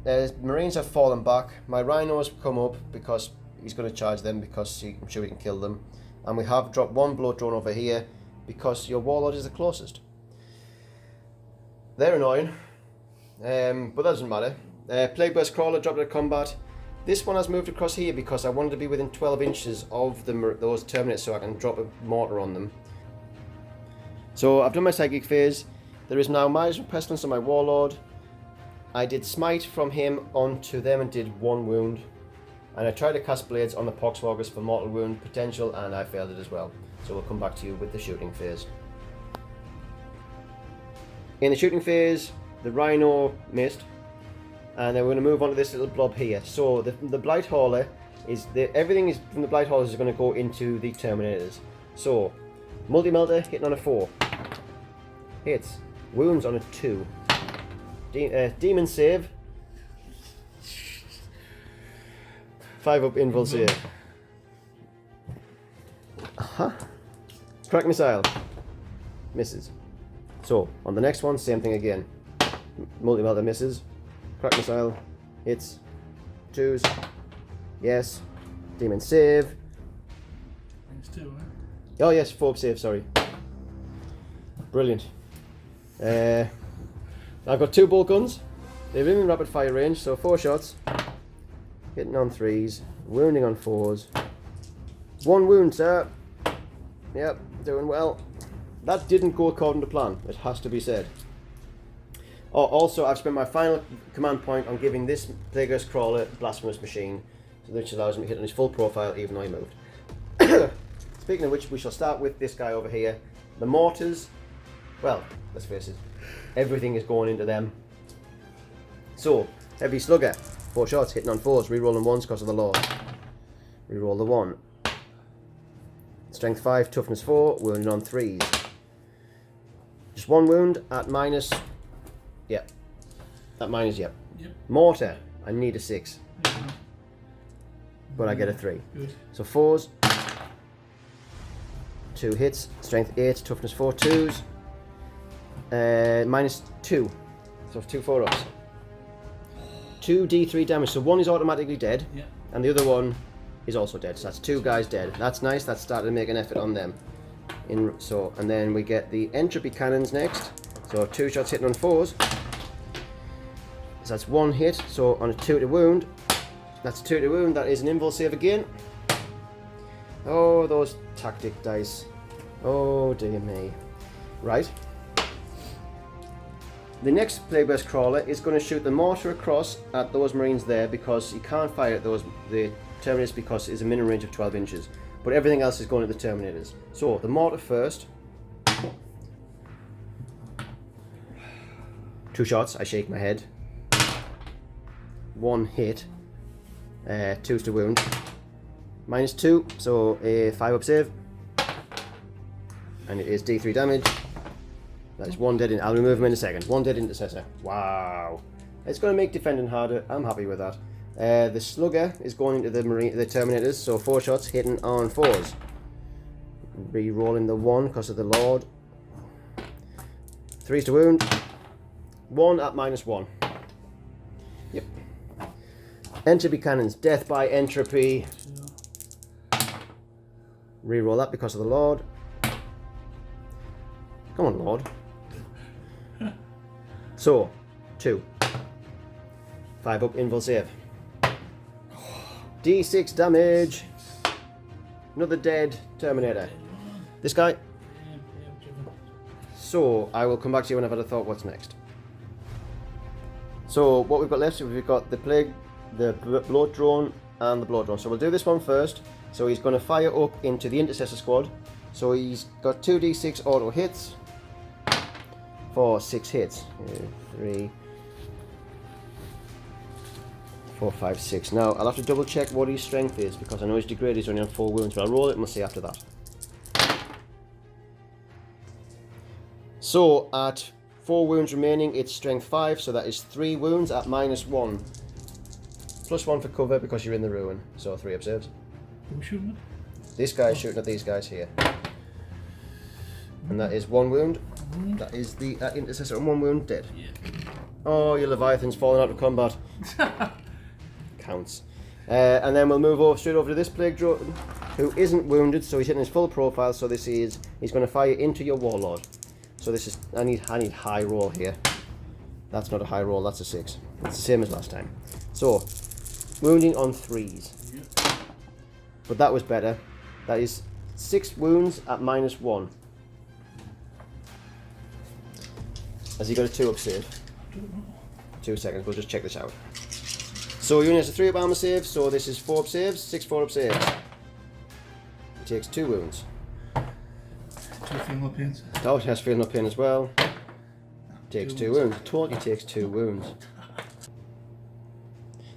Marines have fallen back. My Rhinos come up because he's going to charge them because I'm sure he can kill them. And we have dropped 1 bloat drone over here because your Warlord is the closest. They're annoying, but that doesn't matter. Plague Burst Crawler dropped out of combat. This one has moved across here because I wanted to be within 12 inches of those Terminators so I can drop a mortar on them. So I've done my Psychic phase. There is now Miasma Pestilence on my Warlord. I did Smite from him onto them and did 1 wound. And I tried to cast Blades on the Poxwalkers for mortal wound potential, and I failed it as well. So we'll come back to you with the shooting phase. In the shooting phase, the Rhino missed. And then we're going to move on to this little blob here. So the Blight Hauler is everything is from the Blight Haulers is going to go into the Terminators. So Multi-Melter hitting on a 4, hits. Wounds on a 2. Demon save. 5 up invul save. Crack missile. Misses. So on the next one, same thing again. Multi-Melter misses. Crack missile, hits, 2s, yes, demon save. It's 2, right? Oh yes, 4 save, sorry. Brilliant. I've got 2 bolt guns. They're in rapid fire range, so 4 shots. Hitting on 3s, wounding on 4s. 1 wound, sir. Yep, doing well. That didn't go according to plan, it has to be said. Oh, also, I've spent my final command point on giving this Plague Burst Crawler Blasphemous Machine, which allows him to hit on his full profile even though he moved. Speaking of which, we shall start with this guy over here. The mortars, well, let's face it, everything is going into them. So, Heavy Slugger, 4 shots, hitting on 4s, rerolling 1s because of the law. Reroll the 1. Strength 5, Toughness 4, wounding on 3s. Just 1 wound at minus... Yep. That minus, yep. Mortar, I need a 6. But I get a 3. Good. So 4s. 2 hits. Strength 8, toughness 4, 2s. Minus 2. So 2 4-ups. 2 D3 damage. So 1 is automatically dead. Yeah. And the other one is also dead. So that's 2 guys dead. That's nice. That's starting to make an effort on them. And then we get the entropy cannons next. So 2 shots hitting on 4s. So that's 1 hit. So on a 2 to wound. That's 2 to wound. That is an invul save again. Oh, those tactic dice. Oh dear me. Right. The next Plague Burst Crawler is going to shoot the mortar across at those Marines there because you can't fire at the Terminators because it's a minimum range of 12 inches. But everything else is going at the Terminators. So the mortar first. 2 shots. I shake my head. 1 hit. 2's to wound. Minus 2, so a 5-up save. And it is D3 damage. That is 1 dead in. I'll remove him in a second. 1 dead intercessor. Wow. It's going to make defending harder. I'm happy with that. The slugger is going into the Terminators, so 4 shots hitting on 4s. Re-rolling the 1 because of the Lord. 3's to wound. 1 at minus 1. Yep. Entropy cannons. Death by entropy. Reroll that because of the Lord. Come on, Lord. So, 2. 5-up invul save. D6 damage. Another dead Terminator. This guy. So, I will come back to you when I've had a thought what's next. So, what we've got left, we've got the Plague, the Bloat Drone, and the Bloat Drone. So, we'll do this one first. So, he's going to fire up into the Intercessor Squad. So, he's got 2d6 auto hits for 6 hits. 3, 4, 5, 6. Now, I'll have to double check what his strength is because I know his degrade is only on 4 wounds, but I'll roll it and we'll see after that. So, at 4 wounds remaining, it's strength 5, so that is 3 wounds at minus 1. Plus 1 for cover because you're in the ruin, so 3 observes. Who's shooting This guy is shooting at these guys here. And that is 1 wound. That is the intercessor on 1 wound, dead. Yeah. Oh, your Leviathan's fallen out of combat. Counts. And then we'll move over straight over to this Plague Drone, who isn't wounded, so he's hitting his full profile. So this is he's going to fire into your Warlord. So this is I need high roll here. That's not a high roll, that's a 6. It's the same as last time. So, wounding on 3s. Yep. But that was better. That is 6 wounds at -1. Has he got a 2-up save? I don't know. 2 seconds, we'll just check this out. So, unit has a 3-up armor save, so this is 4-up saves, 6 4-up saves. He takes 2 wounds. 2 feeling up pains. Oh, it has feeling up pain as well. Takes 2 wounds. Totally takes 2 wounds.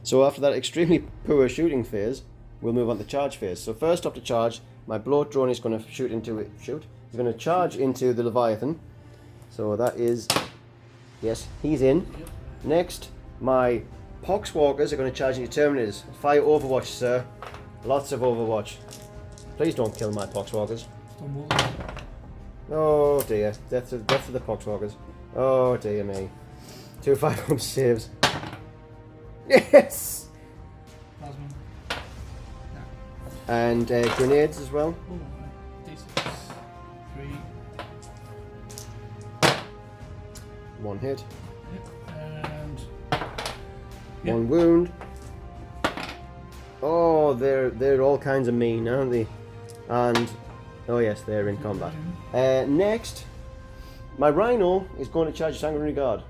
So after that extremely poor shooting phase, we'll move on to the charge phase. So first off the charge, my bloat drone is going to shoot into it. He's going to charge into the Leviathan. So that is, yes, he's in. Yep. Next, my Poxwalkers are going to charge into Terminators. Fire Overwatch, sir. Lots of Overwatch. Please don't kill my Poxwalkers. Oh dear, death to the Poxwalkers. Oh dear me. 2 5-up saves. Yes! Plasma. And grenades as well. Oh, right. D6. 3. 1 hit. Yep. And. 1 wound. Oh, they're all kinds of mean, aren't they? And oh yes, they're in combat. Next, my Rhino is going to charge a sanguinary guard.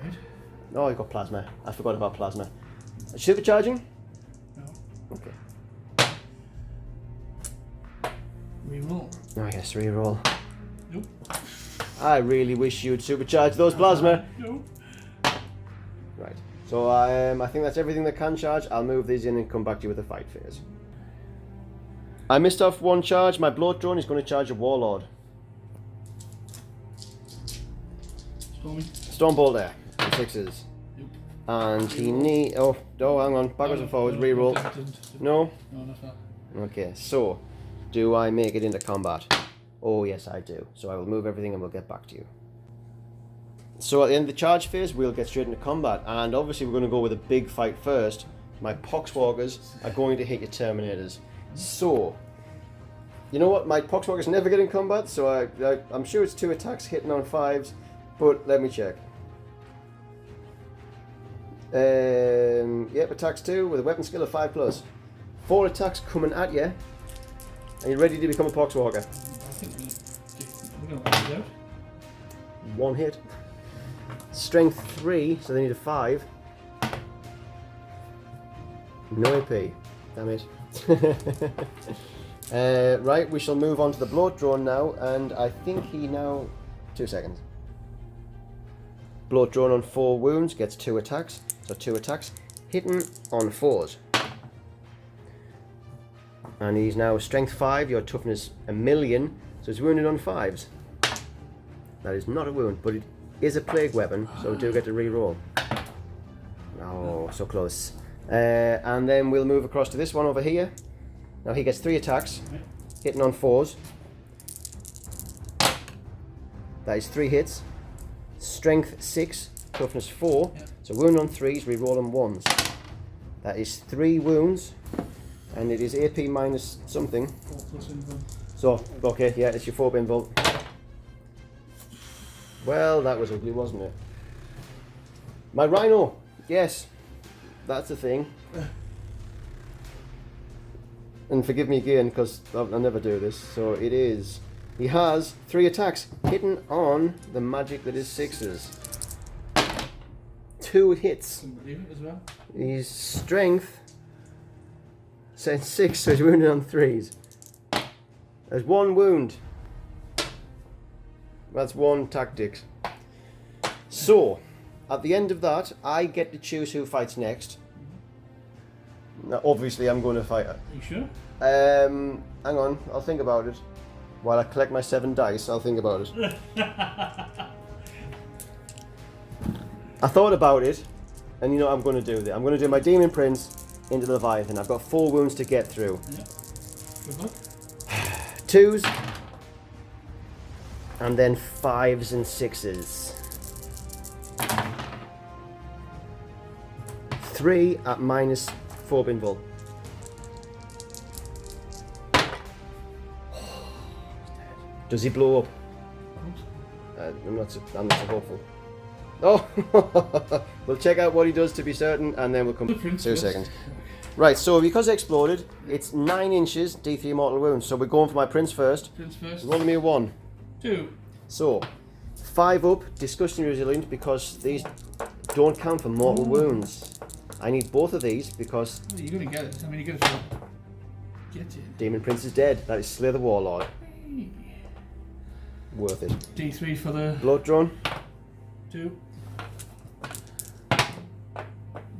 Right. Oh, I got plasma. I forgot about plasma. Supercharging? No. Okay. Reroll. Oh yes, reroll. Nope. I really wish you'd supercharge those plasma. Nope. Right. So I think that's everything that can charge. I'll move these in and come back to you with the fight phase. I missed off 1 charge. My bloat drone is going to charge a warlord. Stormy. Stormbolt there. 6s. Nope. And he need. Oh, hang on. Backwards and forwards. Reroll. No. No, not that. Okay. So, do I make it into combat? Oh yes, I do. So I will move everything and we'll get back to you. So at the end of the charge phase, we'll get straight into combat, and obviously we're going to go with a big fight first. My Poxwalkers are going to hit your Terminators. So, you know what? My Poxwalkers never get in combat, so I'm sure it's 2 attacks hitting on 5s, but let me check. Yep, attacks 2 with a weapon skill of 5+. 4 attacks coming at you. Are you ready to become a Poxwalker? I think we're going to let it out. 1 hit. Strength 3, so they need a 5. No AP. Damn it. Right, we shall move on to the bloat drone now, and I think he now... 2 seconds. Bloat drone on 4 wounds, gets 2 attacks. So 2 attacks. Hitting on 4s. And he's now strength 5, your toughness 1,000,000, so he's wounded on 5s. That is not a wound, but it is a plague weapon, so do get to re-roll. Oh, so close. And then we'll move across to this one over here. Now he gets 3 attacks, hitting on 4s. That is 3 hits. Strength 6, toughness 4. So wound on 3s, re-roll on 1s. That is 3 wounds, and it is AP minus something. 4+ invuln. So, okay, yeah, it's your 4 invuln. Well, that was ugly, wasn't it? My Rhino, yes, that's a thing. And forgive me again, because I'll never do this. So it is. He has 3 attacks, hitting on the magic that is 6s. 2 hits. As well. His strength said 6, so he's wounded on 3s. There's 1 wound. That's 1 tactics. So, at the end of that, I get to choose who fights next. Now, obviously, I'm going to fight her. Are you sure? Hang on, I'll think about it. While I collect my 7 dice, I'll think about it. I thought about it, and you know what I'm going to do there. I'm going to do my Demon Prince into the Leviathan. I've got 4 wounds to get through. Yeah. Good luck. 2s, and then 5s and 6s. 3 at minus 4 binvul. Does he blow up? I'm not so hopeful. Oh, we'll check out what he does to be certain, and then we'll come. 2 seconds. Right, so because it exploded, it's 9 inches D3 mortal wounds. So we're going for my prince first. Prince first. Roll me a 1. 2. So 5 up, disgustingly resilient, because these don't count for mortal wounds. I need both of these because Well, you're gonna get it. I mean, you're gonna get it. Demon Prince is dead. That is Slay the Warlord. Worth it. D3 for the Blood drawn. 2.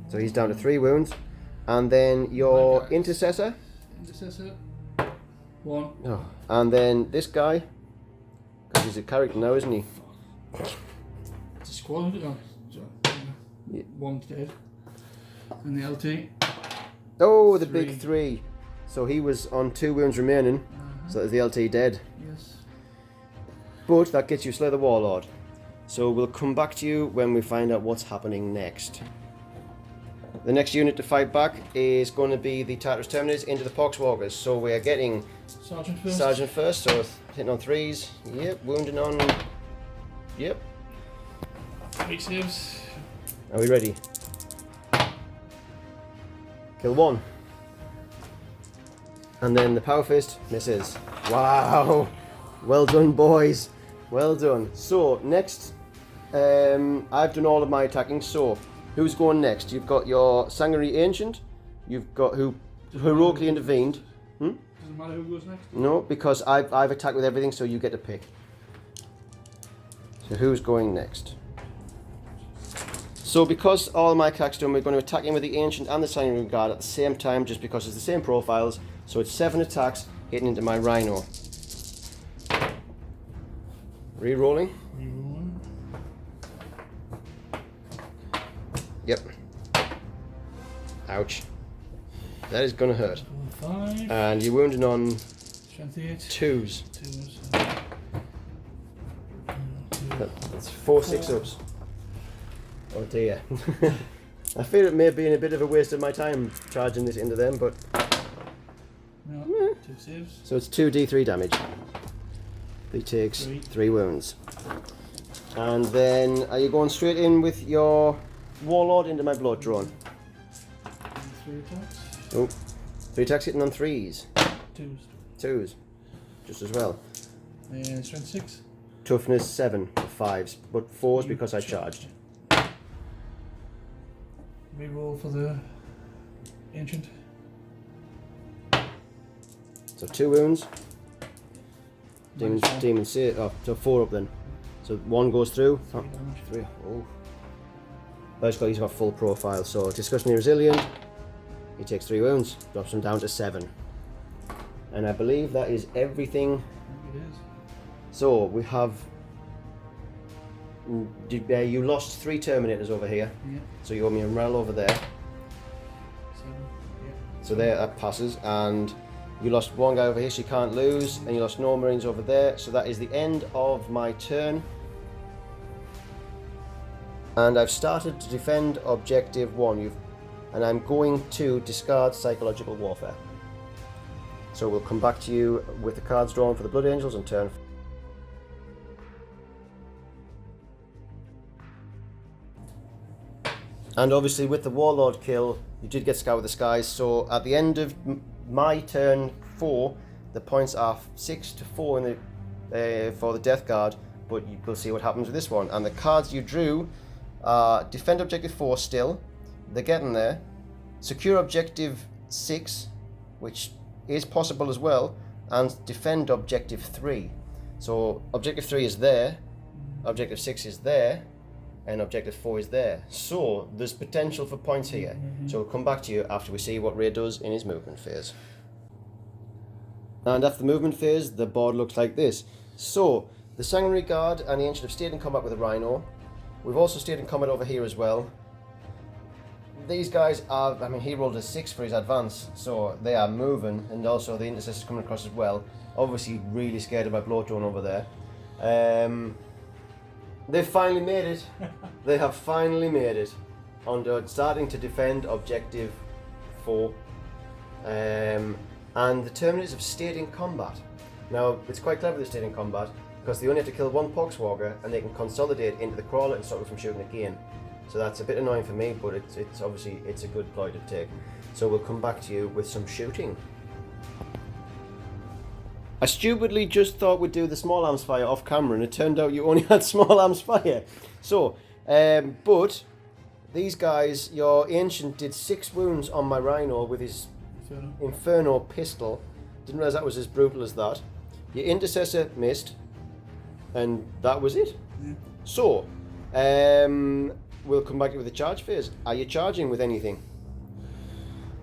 So he's down to 3 wounds. And then your Okay. intercessor. Intercessor. 1. Oh. And then this guy. Because he's a character now, isn't he? It's a squad, isn't it? Oh, Yeah. 1's dead. And the LT. Oh, the 3. big 3. So he was on 2 wounds remaining. So is the LT dead. Yes. But that gets you Slay the Warlord. So we'll come back to you when we find out what's happening next. The next unit to fight back is going to be the Tartarus Terminators into the Poxwalkers. So we're getting Sergeant first. Sergeant first, so hitting on 3s. Yep, wounding on. Yep. 3 saves. Are we ready? Kill 1. And then the Power Fist misses. Wow! Well done, boys. Well done. So, next, I've done all of my attacking, so who's going next? You've got your Sanguinary Ancient, you've got who heroically intervened. Doesn't matter who goes next. No, because I've attacked with everything, so you get to pick. So who's going next? So because all my attacks done, we're going to attack him with the Ancient and the Sanguinary Guard at the same time, just because it's the same profiles. So it's 7 attacks hitting into my Rhino. Re-rolling. Rerolling. Yep. Ouch. That is going to hurt. 5. And you're wounding on Strength 8. 2s. 2s. That's 4 6-ups. Oh dear. I fear it may have been a bit of a waste of my time charging this into them, but... No, 2 saves. So it's 2d3 damage. He takes 3 wounds. And then are you going straight in with your Warlord into my blood drawn? 3 attacks. Oh, 3 attacks hitting on 3s. 2s. 2s. Just as well. And strength 6. Toughness 7 for 5s, but 4s because I charged. Reroll for the Ancient. So 2 wounds. Minus 4. Demon save. Oh, so 4 up then. So 1 goes through. 3 damage. 3. Oh. He's got full profile, so disgustingly resilient. He takes 3 wounds, drops him down to 7. And I believe that is everything. It is. So we have. You lost 3 Terminators over here, Yeah. so you owe me a morale over there. 7. Yeah. So there, that passes, and you lost 1 guy over here, so you can't lose, and you lost no Marines over there. So that is the end of my turn. And I've started to defend objective 1. And I'm going to discard psychological warfare. So we'll come back to you with the cards drawn for the Blood Angels on turn. And obviously with the Warlord kill, you did get Scout of the Skies, so at the end of my turn 4, the points are 6-4 in the, for the Deathguard, but we'll see what happens with this one. And the cards you drew are Defend Objective 4 still, they're getting there, Secure Objective 6, which is possible as well, and Defend Objective 3. So Objective 3 is there, Objective 6 is there, and Objective 4 is there. So there's potential for points here. So we'll come back to you after we see what Ray does in his movement phase. And after the movement phase, the board looks like this. So the Sanguinary Guard and the Ancient have stayed in combat with the Rhino. We've also stayed in combat over here as well. These guys are, I mean, he rolled a 6 for his advance, so they are moving, and also the Intercessor's coming across as well. Obviously really scared of my blow drone over there. They've finally made it. They have finally made it. On starting to defend Objective 4. And the Terminators have stayed in combat. Now, it's quite clever this did in combat, because they only have to kill one Poxwalker and they can consolidate into the crawler and stop you from shooting again. So that's a bit annoying for me, but it's obviously it's a good ploy to take. So we'll come back to you with some shooting. I stupidly just thought we'd do the small arms fire off camera, and it turned out you only had small arms fire. So, but these guys, your Ancient did 6 wounds on my Rhino with his Inferno pistol. Didn't realise that was as brutal as that. Your Intercessor missed, and that was it. Yeah. So, we'll come back to you with the charge phase. Are you charging with anything?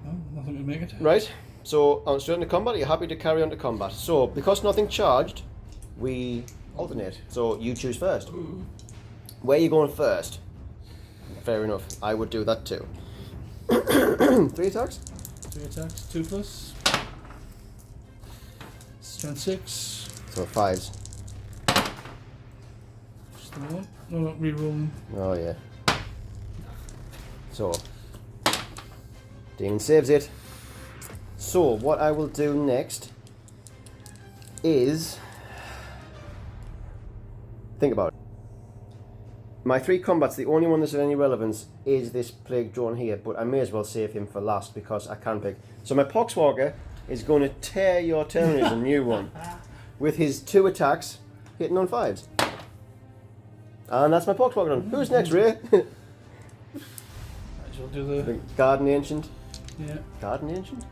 No, nothing to make it. Right. So, on straight into combat, are you happy to carry on to combat? So, because nothing charged, we alternate. So, you choose first. Where are you going first? Fair enough. I would do that too. 3 attacks? 3 attacks, 2 plus. Strength 6. So, 5s. Just the one. No, not reroll. Oh, yeah. So, Demon saves it. So, what I will do next is think about it. My 3 combats, the only one that's of any relevance is this Plague Drone here, but I may as well save him for last because I can pick. So my Poxwalker is going to tear your Terminators a new one with his 2 attacks hitting on 5s. And that's my Poxwalker done. Who's next, Ray? Might as well do The Garden Ancient. Yeah. Garden Ancient?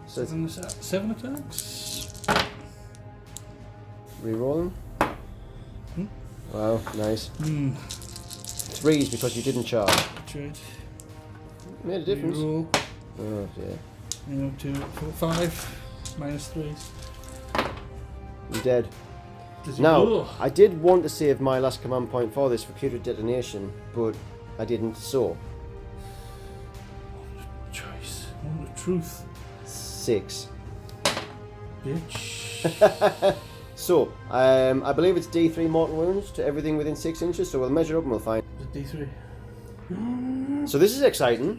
So it's 7 attacks. re-rolling. Wow, nice. 3s because you didn't charge. Trade. Made a difference. Reroll. Oh dear. 2, 4, 5. Minus 3s. You're dead. Does he Now, roll? I did want to save my last command point for this for putrid detonation, but I didn't, so. Choice. Oh, the truth. 6. Bitch. So, I believe it's D3 mortal wounds to everything within 6 inches, so we'll measure up and we'll find. Is it D3? So this is exciting.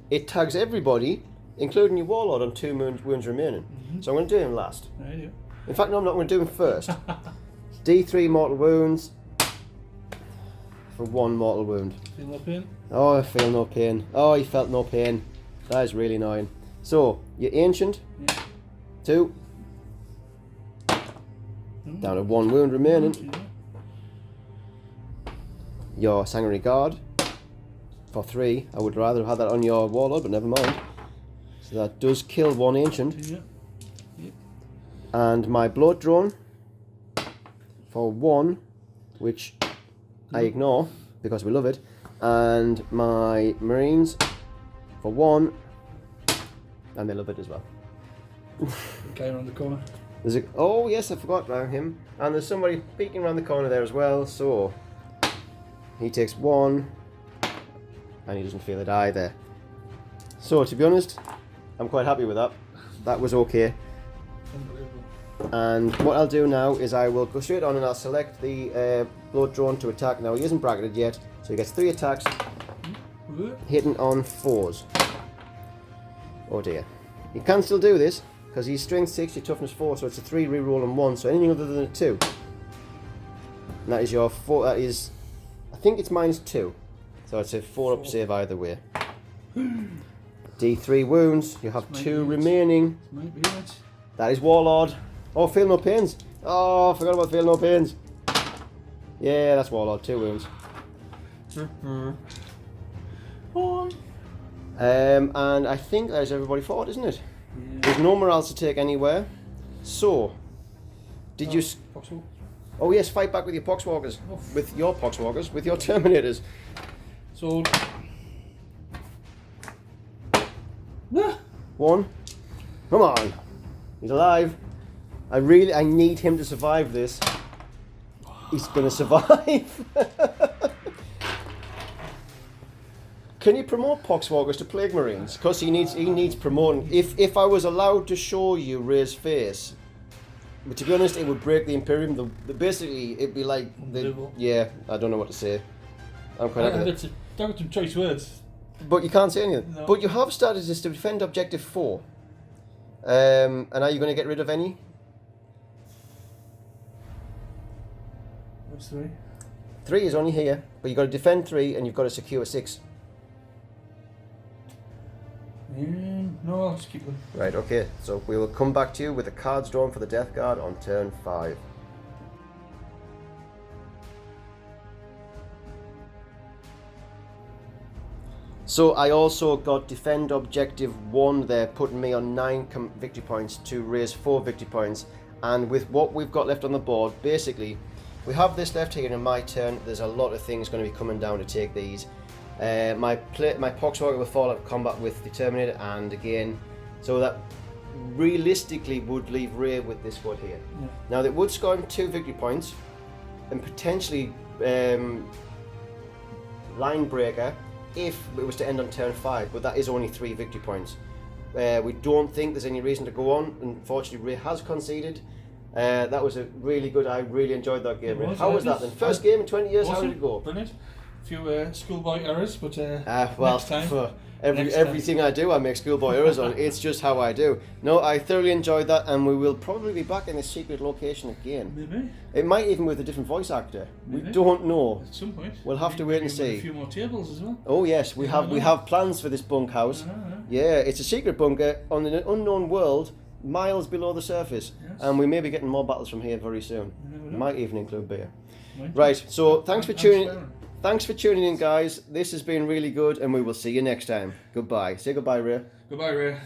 It tags everybody, including your Warlord, on 2 wounds remaining. So I'm going to do him last. Right, yeah. In fact, no, I'm not going to do him first. D3 mortal wounds for 1 mortal wound. Feel no pain? Oh, I feel no pain. Oh, he felt no pain. That is really annoying. So, your Ancient, Yeah. 2. Down to 1 wound remaining. Yeah. Your Sanguinary Guard for 3. I would rather have that on your Warlord, but never mind. So that does kill 1 Ancient. Yeah. Yeah. And my Bloat Drone for 1, which I ignore because we love it. And my Marines for 1, and they love it as well. Guy around the corner. There's a, oh yes, I forgot about him. And there's somebody peeking around the corner there as well, so he takes 1 and he doesn't feel it either. So to be honest, I'm quite happy with that. That was okay. Unbelievable. And what I'll do now is I will go straight on and I'll select the Bloat Drone to attack. Now he isn't bracketed yet, so he gets 3 attacks hitting on 4s. Oh dear. You can still do this because he's strength 6, your toughness 4, so it's a 3 reroll and 1, so anything other than a 2. And that is your 4, that is, I think it's -2. So it's a 4 up save either way. D3 wounds, you have 2 remaining. Might be it. That is Warlord. Oh, feel no pains. Oh, I forgot about feel no pains. Yeah, that's Warlord, 2 wounds. And I think there's everybody fought, isn't it? Yeah. There's no morals to take anywhere. So, did you... Possible. Oh yes, fight back with your Poxwalkers. With your Poxwalkers, with your Terminators. So. 1. Come on. He's alive. I need him to survive this. He's gonna survive. Can you promote Poxwalkers to Plague Marines? Because he needs promoting. If I was allowed to show you Ray's face, but to be honest, it would break the Imperium. Basically, it'd be like yeah. I don't know what to say. I'm quite happy with it. That was some choice words. But you can't say anything. No. But you have started to defend Objective 4. And are you going to get rid of any? What's 3? 3 is only here, but you've got to defend 3 and you've got to secure 6. No, I'll just keep them. Right, okay, so we will come back to you with the cards drawn for the Deathguard on turn 5. So I also got defend objective 1 there, putting me on 9 victory points to raise 4 victory points. And with what we've got left on the board, basically, we have this left here in my turn. There's a lot of things going to be coming down to take these. My Poxwalker will fall out of combat with the Terminator, and again, so that realistically would leave Ray with this squad here. Yeah. Now that would score him 2 victory points, and potentially line breaker if it was to end on turn 5, but that is only 3 victory points. We don't think there's any reason to go on. Unfortunately, Ray has conceded. That was a really good. I really enjoyed that game. How was that then? First game in 20 years. Awesome. How did it go? Brilliant. A few schoolboy errors, but well, next time. For everything I do, I make schoolboy errors on. It's just how I do. No, I thoroughly enjoyed that, and we will probably be back in this secret location again. Maybe. It might even with a different voice actor. Maybe. We don't know. At some point. We'll have to wait and see. A few more tables as well. Oh yes, we have plans for this bunkhouse. Yeah, it's a secret bunker on an unknown world, miles below the surface, and we may be getting more battles from here very soon. Might even include beer. Right. So thanks for tuning. Thanks for tuning in, guys. This has been really good, and we will see you next time. Goodbye. Say goodbye, Ray. Goodbye, Ray.